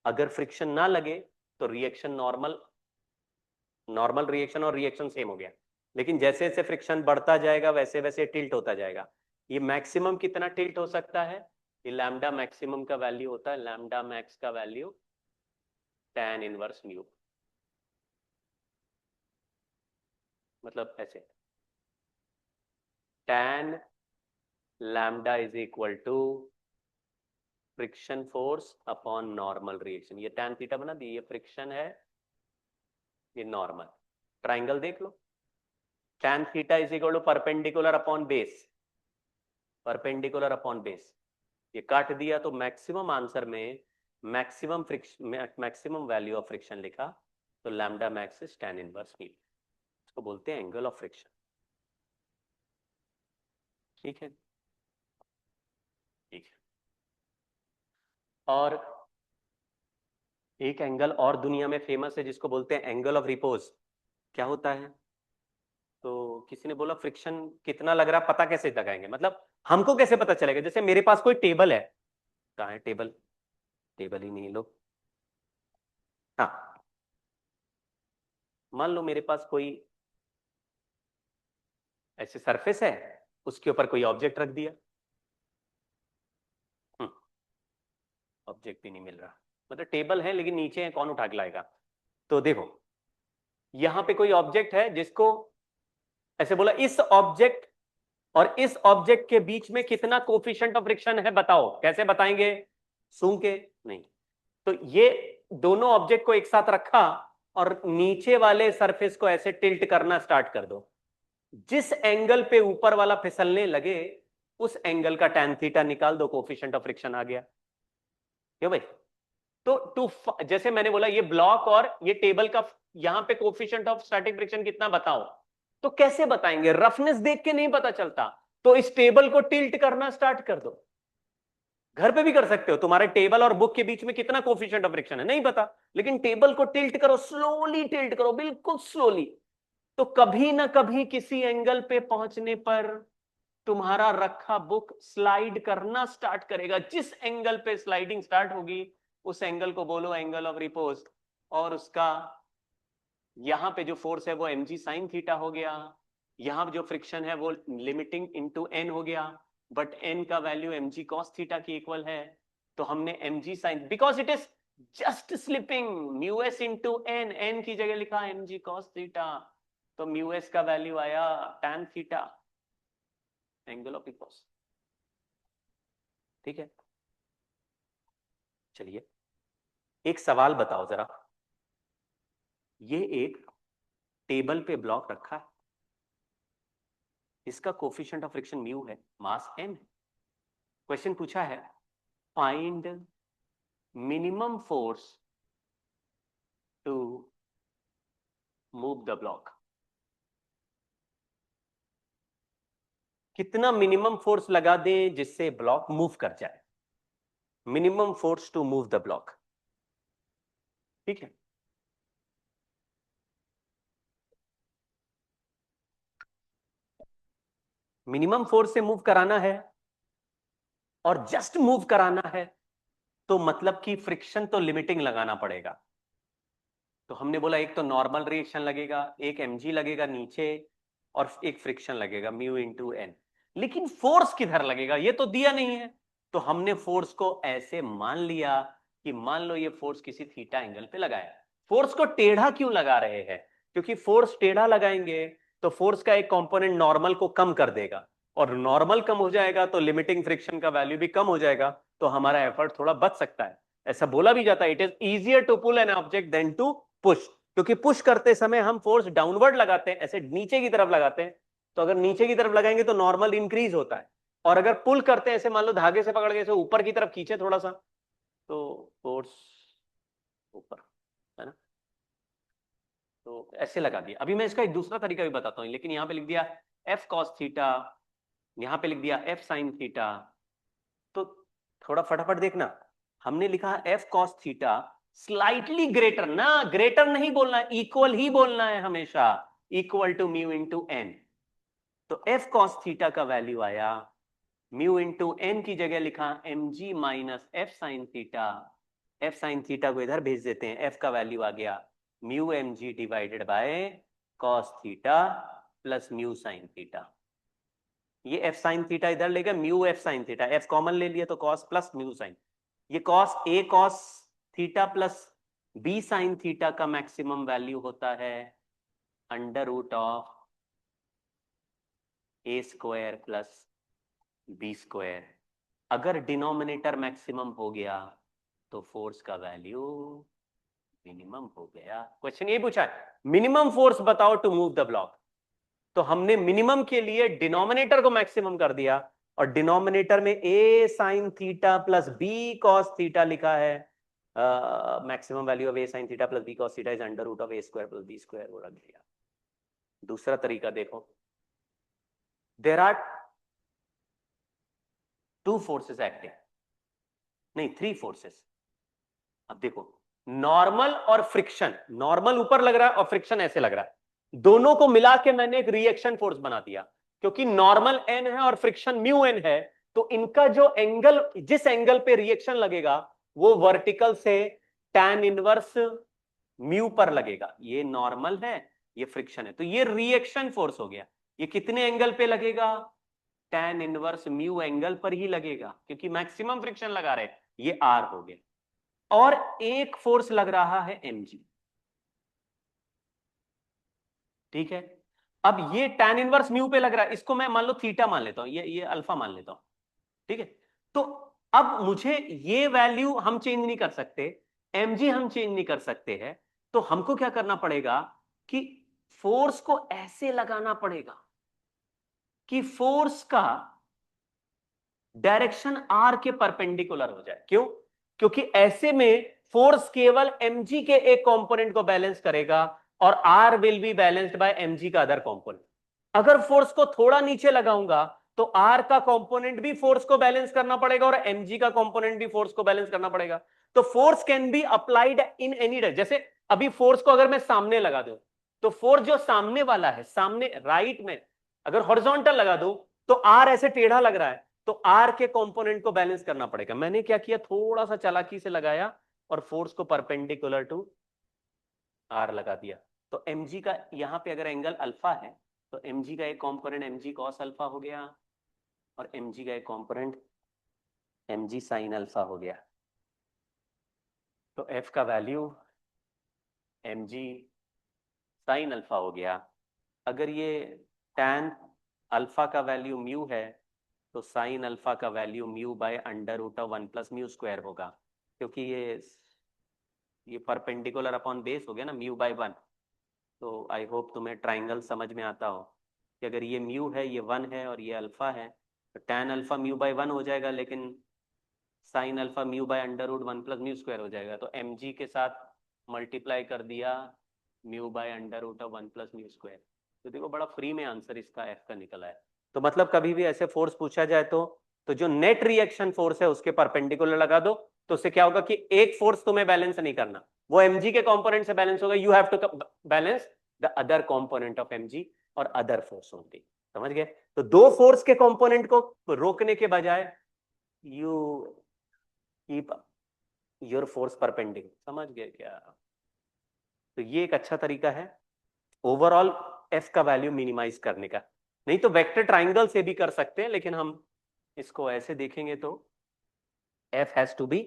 अगर फ्रिक्शन ना लगे तो रिएक्शन नॉर्मल रिएक्शन और रिएक्शन सेम हो गया. लेकिन जैसे जैसे फ्रिक्शन बढ़ता जाएगा वैसे वैसे टिल्ट होता जाएगा. ये मैक्सिमम कितना टिल्ट हो सकता है? ये लैम्डा मैक्सिमम का वैल्यू होता है, लैम्डा मैक्स का वैल्यू tan इनवर्स म्यू. मतलब ऐसे tan lambda is equal to friction force upon normal reaction. ये tan थीटा बना दी, ये फ्रिक्शन है, ये नॉर्मल. ट्राइंगल देख लो, tan theta is equal to perpendicular upon base, perpendicular upon base. ये काट दिया तो मैक्सिमम आंसर में maximum friction, maximum value of friction लिखा, तो lambda max is tan inverse mu. इसको बोलते हैं एंगल ऑफ फ्रिक्शन. ठीक है, ठीक है. और एक एंगल और दुनिया में फेमस है जिसको बोलते हैं एंगल ऑफ रिपोज. क्या होता है? तो किसी ने बोला फ्रिक्शन कितना लग रहा है, पता कैसे लगाएंगे, मतलब हमको कैसे पता चलेगा? जैसे मेरे पास कोई टेबल है, कहाँ है टेबल? टेबल ही नहीं लो. हाँ, मान लो मेरे पास कोई ऐसे सरफेस है, उसके ऊपर कोई ऑब्जेक्ट रख दिया, ऑब्जेक्ट भी नहीं मिल रहा, मतलब टेबल है लेकिन नीचे है, कौन उठा के लाएगा। तो देखो यहां पे कोई ऑब्जेक्ट है जिसको ऐसे बोला, इस ऑब्जेक्ट और इस ऑब्जेक्ट के बीच में कितना कोफिशिएंट ऑफ फ्रिक्शन है बताओ, कैसे बताएंगे, सूंघ के नहीं। तो ये दोनों ऑब्जेक्ट को एक साथ रखा और नीचे वाले सरफेस को ऐसे टिल्ट करना स्टार्ट कर दो, जिस एंगल पे ऊपर वाला फिसलने लगे उस एंगल का tan थीटा निकाल दो, कोफिशिएंट ऑफ फ्रिक्शन आ गया। क्यों भाई? तो जैसे मैंने बोला ये ब्लॉक और ये टेबल का यहां पे कोफिशिएंट ऑफ स्टैटिक फ्रिक्शन कितना बताओ, तो कैसे बताएंगे, रफनेस देख के नहीं पता चलता, तो इस टेबल को टिल्ट करना स्टार्ट कर दो। घर पे भी कर सकते हो, तुम्हारे टेबल और बुक के बीच में कितना कोफिशिएंट ऑफ फ्रिक्शन है नहीं पता, लेकिन टेबल को टिल्ट करो, स्लोली टिल्ट करो, बिल्कुल स्लोली, तो कभी ना कभी किसी एंगल पे पहुंचने पर तुम्हारा रखा बुक स्लाइड करना स्टार्ट करेगा। जिस एंगल पे स्लाइडिंग स्टार्ट होगी उस एंगल को बोलो एंगल ऑफ रिपोज, और उसका यहां पे जो फोर्स है वो mg sin थीटा हो गया, यहां जो फ्रिक्शन है वो लिमिटिंग इनटू n हो गया, बट n का वैल्यू mg cos थीटा की इक्वल है, तो हमने mg sin, because it is just slipping mu S into N, N की जगह लिखा mg cos थीटा, तो म्यू एस का वैल्यू आया tan theta angle of repose. ठीक है, चलिए एक सवाल बताओ जरा, ये एक टेबल पे ब्लॉक रखा है, इसका कोफिशिएंट ऑफ फ्रिक्शन म्यू है, मास m है, क्वेश्चन पूछा है find minimum force to move the block. कितना मिनिमम फोर्स लगा दें जिससे ब्लॉक मूव कर जाए, minimum force to move the block. ठीक है, मिनिमम फोर्स से मूव कराना है और जस्ट मूव कराना है, तो मतलब कि फ्रिक्शन तो लिमिटिंग लगाना पड़ेगा। तो हमने बोला एक तो नॉर्मल रिएक्शन लगेगा, एक mg लगेगा नीचे, और एक फ्रिक्शन लगेगा म्यू इंटू एन, लेकिन फोर्स किधर लगेगा ये तो दिया नहीं है, तो हमने फोर्स को ऐसे मान लिया कि मान लो ये फोर्स किसी थीटा एंगल पे लगाया। फोर्स को टेढ़ा क्यों लगा रहे हैं, क्योंकि फोर्स टेढ़ा लगाएंगे तो फोर्स का एक कंपोनेंट नॉर्मल को कम कर देगा, और नॉर्मल कम हो जाएगा तो लिमिटिंग फ्रिक्शन का वैल्यू भी कम हो जाएगा, तो हमारा एफर्ट थोड़ा बच सकता है। ऐसा बोला भी जाता है, it is easier to pull an object than to push, क्योंकि पुश करते समय हम फोर्स डाउनवर्ड लगाते हैं, ऐसे नीचे की तरफ लगाते हैं, तो अगर नीचे की तरफ लगाएंगे तो नॉर्मल इंक्रीज होता है, और अगर पुल करते हैं ऐसे मान लो धागे से पकड़ के ऐसे ऊपर की तरफ खींचे थोड़ा सा, तो फोर्स ऊपर, है ना, तो ऐसे लगा दिया। अभी मैं इसका एक दूसरा तरीका भी बताता हूँ, लेकिन यहाँ पे लिख दिया एफ कॉस थीटा, यहाँ पे लिख दिया एफ साइन थीटा, तो थोड़ा फटाफट देखना, हमने लिखा F cos theta slightly greater, ना ग्रेटर नहीं बोलना है, इक्वल ही बोलना है हमेशा, equal to mu into N, तो एफ कॉस थीटा का वैल्यू आया म्यू इंटू एन की जगह लिखा mg minus F sine theta, F sine theta को इधर भेज देते हैं, एफ का वैल्यू आ गया mu mg divided by cos theta plus mu sine theta, ये एफ साइन थीटा इधर लेगा, mu F sine theta, F common ले लिया तो कॉस प्लस म्यू साइन, ये cos A cos theta plus B sine theta का maximum value होता है under root of A square plus B square. अगर डिनोमिनेटर मैक्सिमम हो गया तो फोर्स का वैल्यू मिनिमम हो गया। क्वेश्चन ये पूछा है मिनिमम फोर्स बताओ टू मूव द ब्लॉक, तो हमने मिनिमम के लिए डिनोमिनेटर को मैक्सिमम कर दिया, और डिनोमिनेटर में A sine theta plus B cos theta लिखा है, maximum value of A sine theta plus B cos theta is under root of A square plus B square, वो रख दिया। दूसरा तरीका देखो, there are two forces acting, नहीं three forces. अब देखो नॉर्मल और फ्रिक्शन, नॉर्मल ऊपर लग रहा है और फ्रिक्शन ऐसे लग रहा है, दोनों को मिला के मैंने एक रिएक्शन फोर्स बना दिया, क्योंकि नॉर्मल एन है और फ्रिक्शन म्यू एन है, तो इनका जो एंगल, जिस एंगल पे रिएक्शन लगेगा वो वर्टिकल से tan इनवर्स म्यू पर लगेगा, ये नॉर्मल है ये फ्रिक्शन है, तो ये रिएक्शन फोर्स हो गया। ये कितने एंगल पे लगेगा? tan इनवर्स म्यू एंगल पर ही लगेगा, क्योंकि मैक्सिमम फ्रिक्शन लगा रहे हैं। ये R हो गया, और एक फोर्स लग रहा है mg। ठीक है, अब ये tan इनवर्स म्यू पे लग रहा है, इसको मैं मान लो थीटा मान लेता हूं, ये अल्फा मान लेता हूं। ठीक है, तो अब मुझे ये वैल्यू हम चेंज नहीं कर सकते, mg हम चेंज नहीं कर सकते हैं, तो हमको क्या करना पड़ेगा कि फोर्स को ऐसे लगाना पड़ेगा कि फोर्स का डायरेक्शन आर के परपेंडिकुलर हो जाए। क्यों? क्योंकि ऐसे में फोर्स केवल mg के एक कंपोनेंट को बैलेंस करेगा और R will be balanced by mg का अदर कंपोनेंट। अगर फोर्स को थोड़ा नीचे लगाऊंगा तो आर का कंपोनेंट भी फोर्स को बैलेंस करना पड़ेगा और mg का कंपोनेंट भी फोर्स को बैलेंस करना पड़ेगा। तो force can be applied in any direction. जैसे अभी फोर्स को अगर मैं सामने लगा दूं, तो फोर्स जो सामने वाला है, सामने राइट में अगर हॉरिजॉन्टल लगा दूं तो आर ऐसे टेढ़ा लग रहा है, तो आर के कंपोनेंट को बैलेंस करना पड़ेगा। मैंने क्या किया, थोड़ा सा चालाकी से लगाया और फोर्स को परपेंडिकुलर टू आर लगा दिया। तो mg का यहां पे अगर एंगल अल्फा है तो mg का एक कंपोनेंट mg cos अल्फा हो गया और mg का एक कंपोनेंट mg sin अल्फा हो गया। तो f का वैल्यू mg sin अल्फा हो गया। अगर ये tan अल्फा का वैल्यू म्यू है तो साइन अल्फा का value mu by under root of 1 plus mu square होगा, क्योंकि ये परपेंडिकुलर अपॉन बेस हो गया ना, म्यू बाय 1। तो आई होप तुम्हें ट्राइंगल समझ में आता हो कि अगर ये म्यू है, ये 1 है और ये अल्फा है, तो tan अल्फा म्यू बाय 1 हो जाएगा, लेकिन sine alpha mu by under root 1 plus mu square हो जाएगा। तो mg के साथ मल्टीप्लाई कर दिया mu by under root of 1 plus mu square. तो देखो बड़ा फ्री में आंसर इसका f का निकला है। तो मतलब कभी भी ऐसे फोर्स पूछा जाए तो जो नेट रिएक्शन फोर्स है उसके परपेंडिकुलर लगा दो, तो उससे क्या होगा कि एक फोर्स तुम्हें बैलेंस नहीं करना, वो mg के कंपोनेंट से बैलेंस होगा। You have to balance the other component of mg और अदर फोर्स ओनली। समझ गए? तो दो फोर्स के कंपोनेंट को रोकने के बजाय you keep your force perpendicular. समझ गए क्या? तो ये एक अच्छा तरीका है ओवरऑल f का वैल्यू मिनिमाइज करने का। नहीं तो वेक्टर ट्राइंगल से भी कर सकते हैं, लेकिन हम इसको ऐसे देखेंगे तो f has to be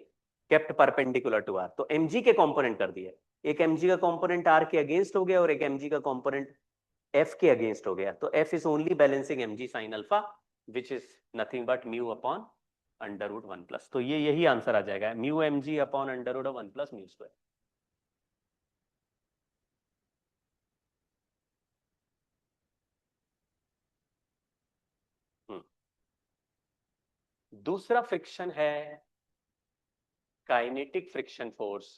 kept perpendicular to r। तो mg के कंपोनेंट कर दिए, एक mg का कंपोनेंट r के अगेंस्ट हो गया और एक mg का कंपोनेंट f के अगेंस्ट हो गया। तो f is only balancing mg sin alpha which is nothing but mu upon under root 1 plus. तो ये यही आंसर आ जाएगा, mu mg upon under root 1 plus mu square. दूसरा फ्रिक्शन है काइनेटिक फ्रिक्शन फोर्स,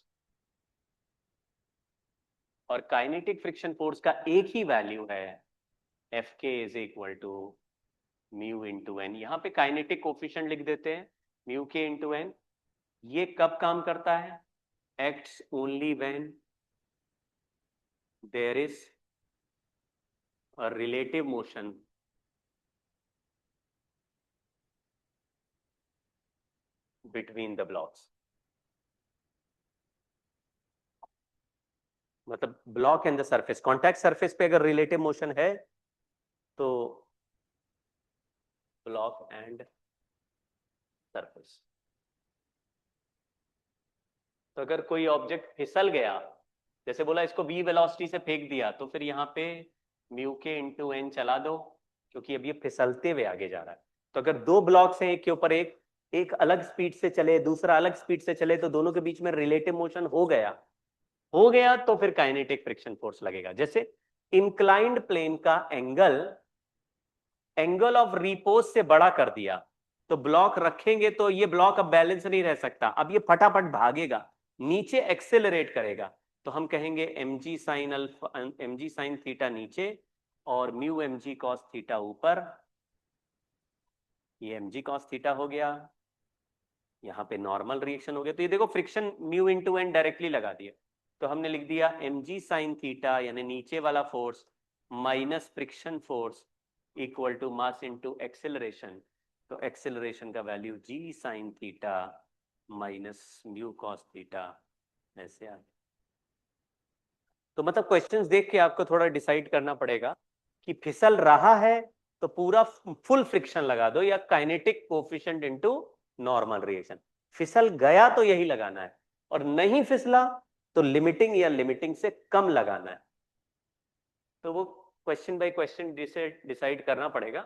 और काइनेटिक फ्रिक्शन फोर्स का एक ही वैल्यू है F K is equal to mu into N. यहाँ पे काइनेटिक कोफिशिएंट लिख देते हैं म्यू के इंटू एन। ये कब काम करता है? Acts only when there is a relative motion between the blocks. मतलब block and the surface, contact surface पे अगर रिलेटिव मोशन है तो ब्लॉक एंड सरफेस। तो अगर कोई ऑब्जेक्ट फिसल गया, जैसे बोला इसको v वेलोसिटी से फेंक दिया, तो फिर यहाँ पे म्यू के इंटू एन चला दो, क्योंकि अब ये फिसलते हुए आगे जा रहा है। तो अगर दो ब्लॉक्स हैं एक के ऊपर एक, एक अलग स्पीड से चले दूसरा अलग स्पीड से चले, तो दोनों के बीच में रिलेटिव मोशन हो गया तो फिर काइनेटिक फ्रिक्शन फोर्स लगेगा। जैसे इंक्लाइंड प्लेन का एंगल ऑफ रिपोज से बड़ा कर दिया, तो ब्लॉक रखेंगे तो ये ब्लॉक अब बैलेंस नहीं रह सकता, अब ये फटाफट भागेगा, नीचे एक्सेलरेट करेगा। तो हम कहेंगे mg sin alpha, mg sin theta नीचे और म्यू mg cos थीटा ऊपर। ये mg cos थीटा हो गया, यहाँ पे नॉर्मल रिएक्शन हो गया। तो ये देखो friction mu into N directly लगा दिया, तो हमने लिख दिया mg sin थीटा यानी नीचे वाला force minus friction force equal to mass into acceleration. तो एक्सेलरेशन का value g sin theta minus mu cos theta ऐसे आ। तो मतलब क्वेश्चंस देख के आपको थोड़ा डिसाइड करना पड़ेगा कि फिसल रहा है तो पूरा फुल फ्रिक्शन लगा दो, या kinetic coefficient into normal reaction. फिसल गया तो यही लगाना है, और नहीं फिसला तो लिमिटिंग या लिमिटिंग से कम लगाना है। तो वो क्वेश्चन बाय क्वेश्चन डिसाइड करना पड़ेगा।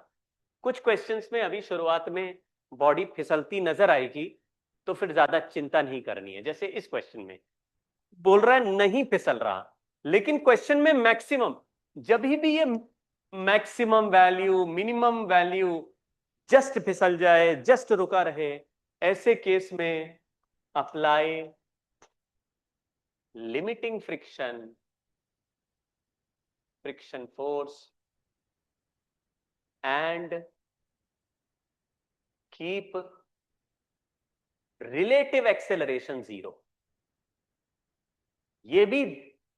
कुछ क्वेश्चंस में अभी शुरुआत में बॉडी फिसलती नजर आएगी तो फिर ज्यादा चिंता नहीं करनी है। जैसे इस क्वेश्चन में बोल रहा है नहीं फिसल रहा, लेकिन क्वेश्चन में मैक्सिमम, जब भी ये maximum value minimum value just फिसल जाए, जस्ट रुका रहे, ऐसे केस में apply limiting friction, friction force and keep relative acceleration 0। ये भी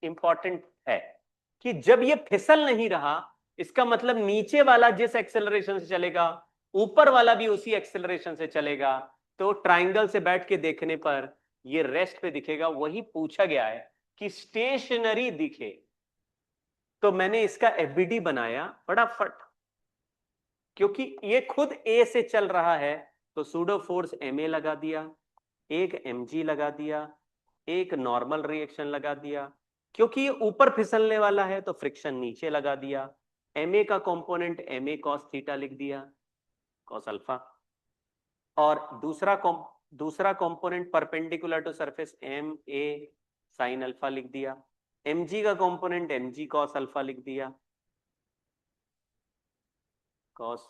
इंपॉर्टेंट है कि जब ये फिसल नहीं रहा, इसका मतलब नीचे वाला जिस एक्सेलरेशन से चलेगा ऊपर वाला भी उसी एक्सेलरेशन से चलेगा। तो ट्राइंगल से बैठ के देखने पर ये रेस्ट पे दिखेगा। वही पूछा गया है कि स्टेशनरी दिखे, तो मैंने इसका एफबीडी बनाया फटाफट, क्योंकि ये खुद ए से चल रहा है तो सूडो फोर्स एमए लगा दिया, एक एमजी लगा दिया, एक नॉर्मल रिएक्शन लगा दिया। क्योंकि ये ऊपर फिसलने वाला है तो फ्रिक्शन नीचे लगा दिया। एमए का कंपोनेंट एमए कॉस थीटा लिख दिया, कॉस अल्फा। और दूसरा component perpendicular to surface M A sine alpha लिख दिया। एमजी का कंपोनेंट एमजी कॉस अल्फा लिख दिया, कॉस।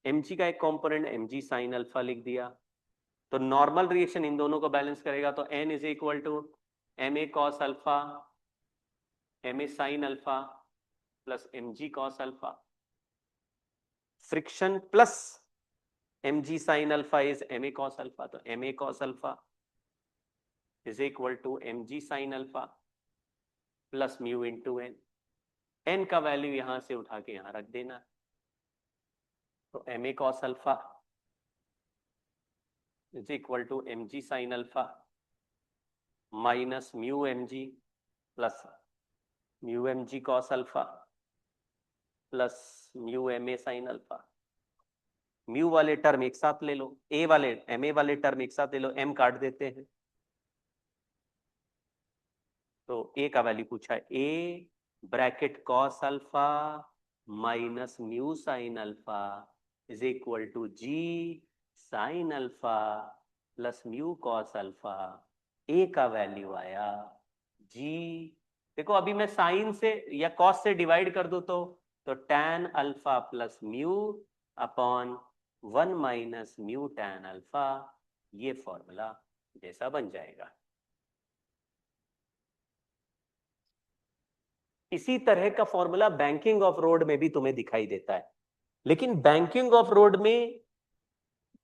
एमजी का एक कंपोनेंट एमजी साइन अल्फा लिख दिया। तो नॉर्मल रिएक्शन इन दोनों को बैलेंस करेगा, तो n is equal to M A cos alpha M A sine alpha plus M ji cos alpha. Friction plus M ji sine alpha is M A cos alpha, तो M A cos alpha is equal to M ji sine alpha plus mu into N. N का value यहां से उठा के यहां रख देना, तो M A cos alpha is equal to M ji sine alpha minus mu M G plus mu M ji cos alpha plus mu M A sine alpha. Mu वाले टर्म एक साथ ले लो, ए वाले एम ए वाले term एक साथ ले लो, M काट देते हैं। तो ए का वैल्यू पूछा है, A bracket cos alpha minus mu sine alpha is equal to G sine alpha plus mu cos alpha. A का वैल्यू आया जी। देखो अभी मैं साइन से या कॉस से डिवाइड कर दूं तो tan alpha plus mu upon 1 minus mu tan alpha, ये फॉर्मूला जैसा बन जाएगा। इसी तरह का फॉर्मूला बैंकिंग ऑफ रोड में भी तुम्हें दिखाई देता है, लेकिन बैंकिंग ऑफ रोड में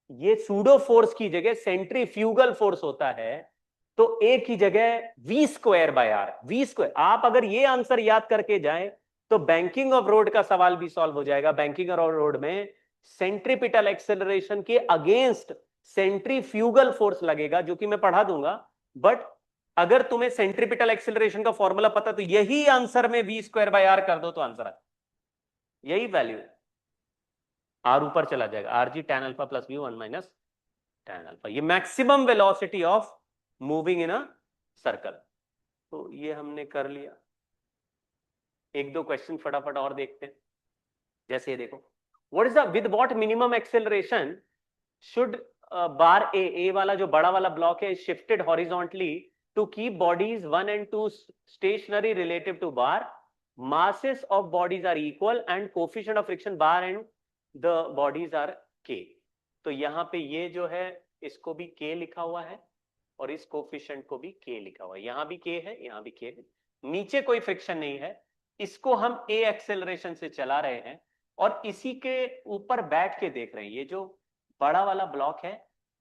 ये सूडो फोर्स की जगह सेंट्रीफ्यूगल फोर्स होता है, तो ए की जगह V square by R. V square, आप अगर ये आंसर याद करके जाएं तो बैंकिंग ऑफ रोड का सवाल भी सॉल्व हो जाएगा। बैंकिंग ऑफ रोड में सेंट्रीपिटल एक्सेलरेशन के अगेंस्ट सेंट्रीफ्यूगल फोर्स लगेगा, जो कि मैं पढ़ा दूंगा। बट अगर तुम्हें सेंट्रीपिटल एक्सेलरेशन का फॉर्मूला पता तो यही आंसर में वी स्क्वायर बाय आर कर दो तो आंसर आ, यही वैल्यू है। आर ऊपर चला जाएगा, R G tan alpha plus mu 1 minus tan alpha. ये maximum velocity of moving in a circle. तो ये हमने कर लिया। एक दो क्वेश्चन फटाफट और देखते हैं। जैसे ये देखो, what is the with what minimum acceleration should bar A वाला जो बड़ा वाला ब्लॉक है shifted horizontally to keep bodies 1 and 2 stationary relative to bar, masses of bodies are equal and coefficient of friction bar and the bodies are k। तो यहाँ पे ये जो है इसको भी k लिखा हुआ है और इस कोफिशिएंट को भी k लिखा हुआ है। यहाँ भी k है, यहाँ भी k है। नीचे कोई फ्रिक्शन नहीं है, इसको हम a एक्सेलरेशन से चला रहे हैं और इसी के ऊपर बैठ के देख रहे हैं। ये जो बड़ा वाला ब्लॉक है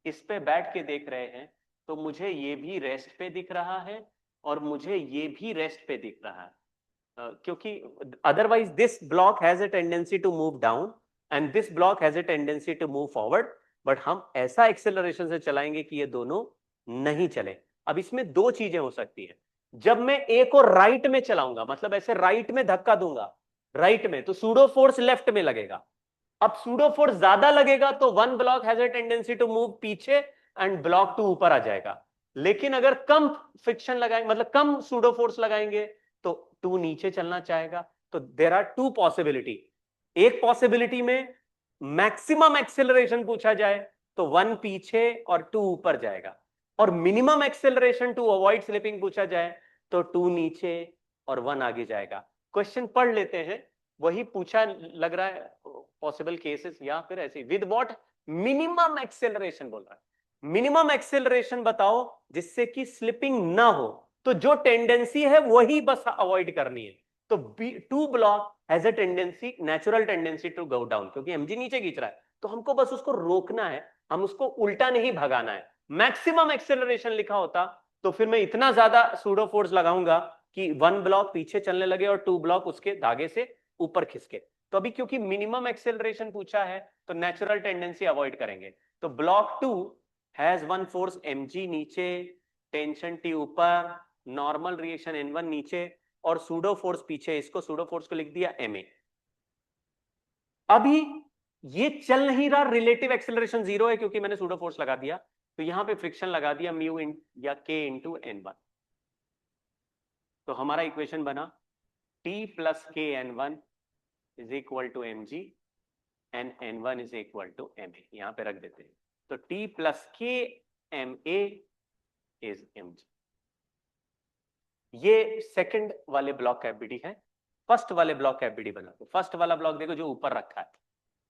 इस पे बैठ के देख रहे हैं, तो मुझे ये भी रेस्ट पे दिख रहा है और मुझे ये भी रेस्ट पे दिख रहा है, क्योंकि otherwise this block has a tendency to move down and this block has a tendency to move forward. But हम ऐसा एक्सेलरेशन से चलाएंगे कि ये दोनों नहीं चले। अब इसमें दो चीजें हो सकती है। जब मैं ए को राइट में चलाऊंगा, मतलब ऐसे राइट में धक्का दूंगा, राइट में, तो सूडो फोर्स लेफ्ट में लगेगा। अब सूडो फोर्स ज्यादा लगेगा तो one block has a tendency to move पीछे एंड ब्लॉक टू ऊपर आ जाएगा। लेकिन अगर कम फ्रिक्शन लगाएंगे, मतलब कम सूडो फोर्स लगाएंगे, तो टू नीचे चलना चाहेगा। तो देर आर टू पॉसिबिलिटी। एक पॉसिबिलिटी में मैक्सिमम एक्सेलरेशन पूछा जाए तो वन पीछे और टू ऊपर जाएगा, और minimum acceleration to avoid slipping पूछा जाए तो टू नीचे और वन आगे जाएगा। क्वेश्चन पढ़ लेते हैं, वही पूछा लग रहा है पॉसिबल केसेस, या फिर ऐसे विद व्हाट मिनिमम एक्सेलरेशन बोल रहा है। मिनिमम एक्सेलरेशन बताओ जिससे कि स्लिपिंग ना हो, तो जो टेंडेंसी है वही बस अवॉइड करनी है। तो two block has a tendency, natural tendency to go down, क्योंकि एमजी नीचे खींच रहा है, तो हमको बस उसको रोकना है, हम उसको उल्टा नहीं भगाना है। मैक्सिमम एक्सेलरेशन लिखा होता तो फिर मैं इतना ज्यादा सूडो फोर्स लगाऊंगा कि वन ब्लॉक पीछे चलने लगे और टू ब्लॉक उसके धागे से ऊपर खिसके। तो अभी क्योंकि मिनिमम एक्सेलरेशन पूछा है तो नेचुरल टेंडेंसी अवॉइड करेंगे। तो block two has one force mg नीचे, टेंशन टी ऊपर, नॉर्मल रिएक्शन n1 नीचे, और सूडो फोर्स पीछे। इसको सूडो फोर्स को लिख दिया ma। अभी ये चल नहीं रहा, रिलेटिव एक्सेलरेशन जीरो है क्योंकि मैंने सूडो फोर्स लगा दिया, तो यहां पे फ्रिक्शन लगा दिया म्यू या k इंटू n1। तो हमारा इक्वेशन बना t plus K n1 is equal to mg and n1 is equal to ma। यहां पे रख देते हैं, तो t plus K ma is mg। ये सेकंड वाले ब्लॉक एफबीडी है। फर्स्ट वाले ब्लॉक एफबीडी बना दो। फर्स्ट वाला ब्लॉक देखो जो ऊपर रखा है,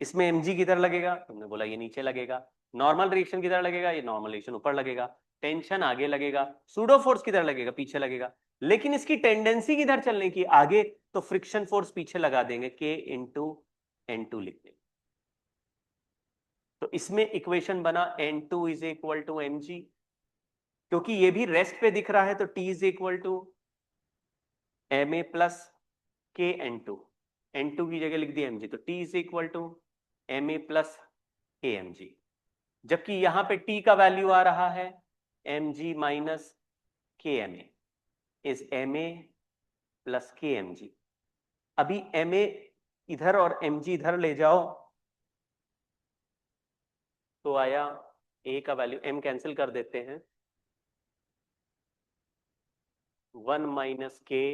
इसमें mg किधर लगेगा, तुमने बोला ये नीचे लगेगा। नॉर्मल रिएक्शन किधर लगेगा, ये नॉर्मल रिएक्शन ऊपर लगेगा। टेंशन आगे लगेगा। सूडो फोर्स किधर लगेगा, पीछे लगेगा। लेकिन इसकी टेंडेंसी किधर चलने की, आगे, तो फ्रिक्शन फोर्स पीछे लगा देंगे, k इंटू n2 लिख देंगे। तो इसमें इक्वेशन बना n2 is equal to mg, क्योंकि ये भी रेस्ट पे दिख रहा है, तो t is equal to ma plus K n2 की जगह लिख दिया mg, तो t is equal to ma plus K mg। जबकि यहां पे t का वैल्यू आ रहा है mg माइनस के ma is ma plus K mg। अभी ma इधर और mg इधर ले जाओ तो आया a का वैल्यू, m कैंसिल कर देते हैं, 1 माइनस के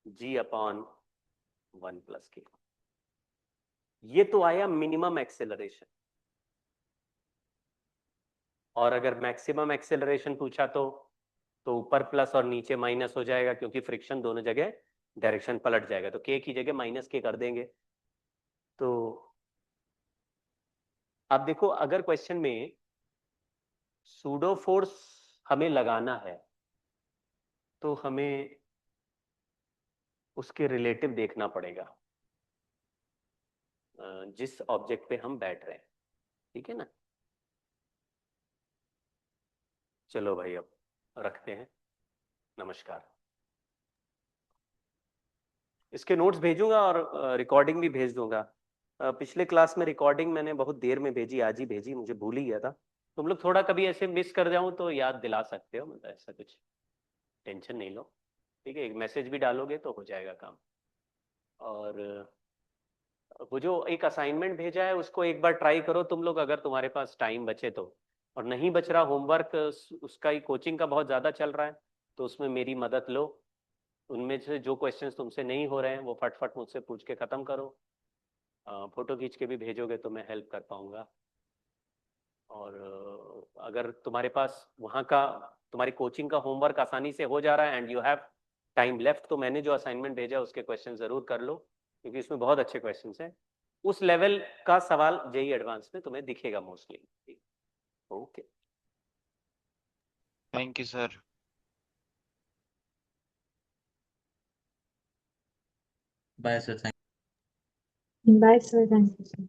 जी अपॉन 1 प्लस के। ये तो आया मिनिमम एक्सेलरेशन। और अगर मैक्सिमम एक्सेलरेशन पूछा तो ऊपर प्लस और नीचे माइनस हो जाएगा, क्योंकि फ्रिक्शन दोनों जगह डायरेक्शन पलट जाएगा, तो के की जगह माइनस के कर देंगे। तो अब देखो, अगर क्वेश्चन में सूडो फोर्स हमें लगाना है तो हमें उसके रिलेटिव देखना पड़ेगा जिस ऑब्जेक्ट पे हम बैठ रहे हैं, ठीक है ना। चलो भाई, अब रखते हैं। नमस्कार। इसके नोट्स भेजूंगा और रिकॉर्डिंग भी भेज दूंगा। पिछले क्लास में रिकॉर्डिंग मैंने बहुत देर में भेजी, आज ही भेजी, मुझे भूल ही गया था। तुम लोग थोड़ा कभी ऐसे मिस कर जाऊं तो याद दिला सकते हो, मतलब ऐसा कुछ टेंशन नहीं लो, ठीक है। एक मैसेज भी डालोगे तो हो जाएगा काम। और वो जो एक असाइनमेंट भेजा है उसको एक बार ट्राई करो तुम लोग, अगर तुम्हारे पास टाइम बचे तो। और नहीं बच रहा होमवर्क, उसका ही कोचिंग का बहुत ज़्यादा चल रहा है, तो उसमें मेरी मदद लो। उनमें से जो क्वेश्चंस तुमसे नहीं हो रहे हैं वो फटफट मुझसे पूछ के ख़त्म करो। फोटो खींच के भी भेजोगे तो मैं हेल्प कर पाऊंगा। और अगर तुम्हारे पास वहाँ का, तुम्हारी कोचिंग का होमवर्क आसानी से हो जा रहा है and you have time left, तो मैंने जो असाइनमेंट भेजा उसके क्वेश्चन ज़रूर कर लो, क्योंकि इसमें बहुत अच्छे क्वेश्चन हैं। उस लेवल का सवाल जेई एडवांस में तुम्हें दिखेगा mostly. Okay. Thank you sir. Bye sir. Bye sir, thank you sir.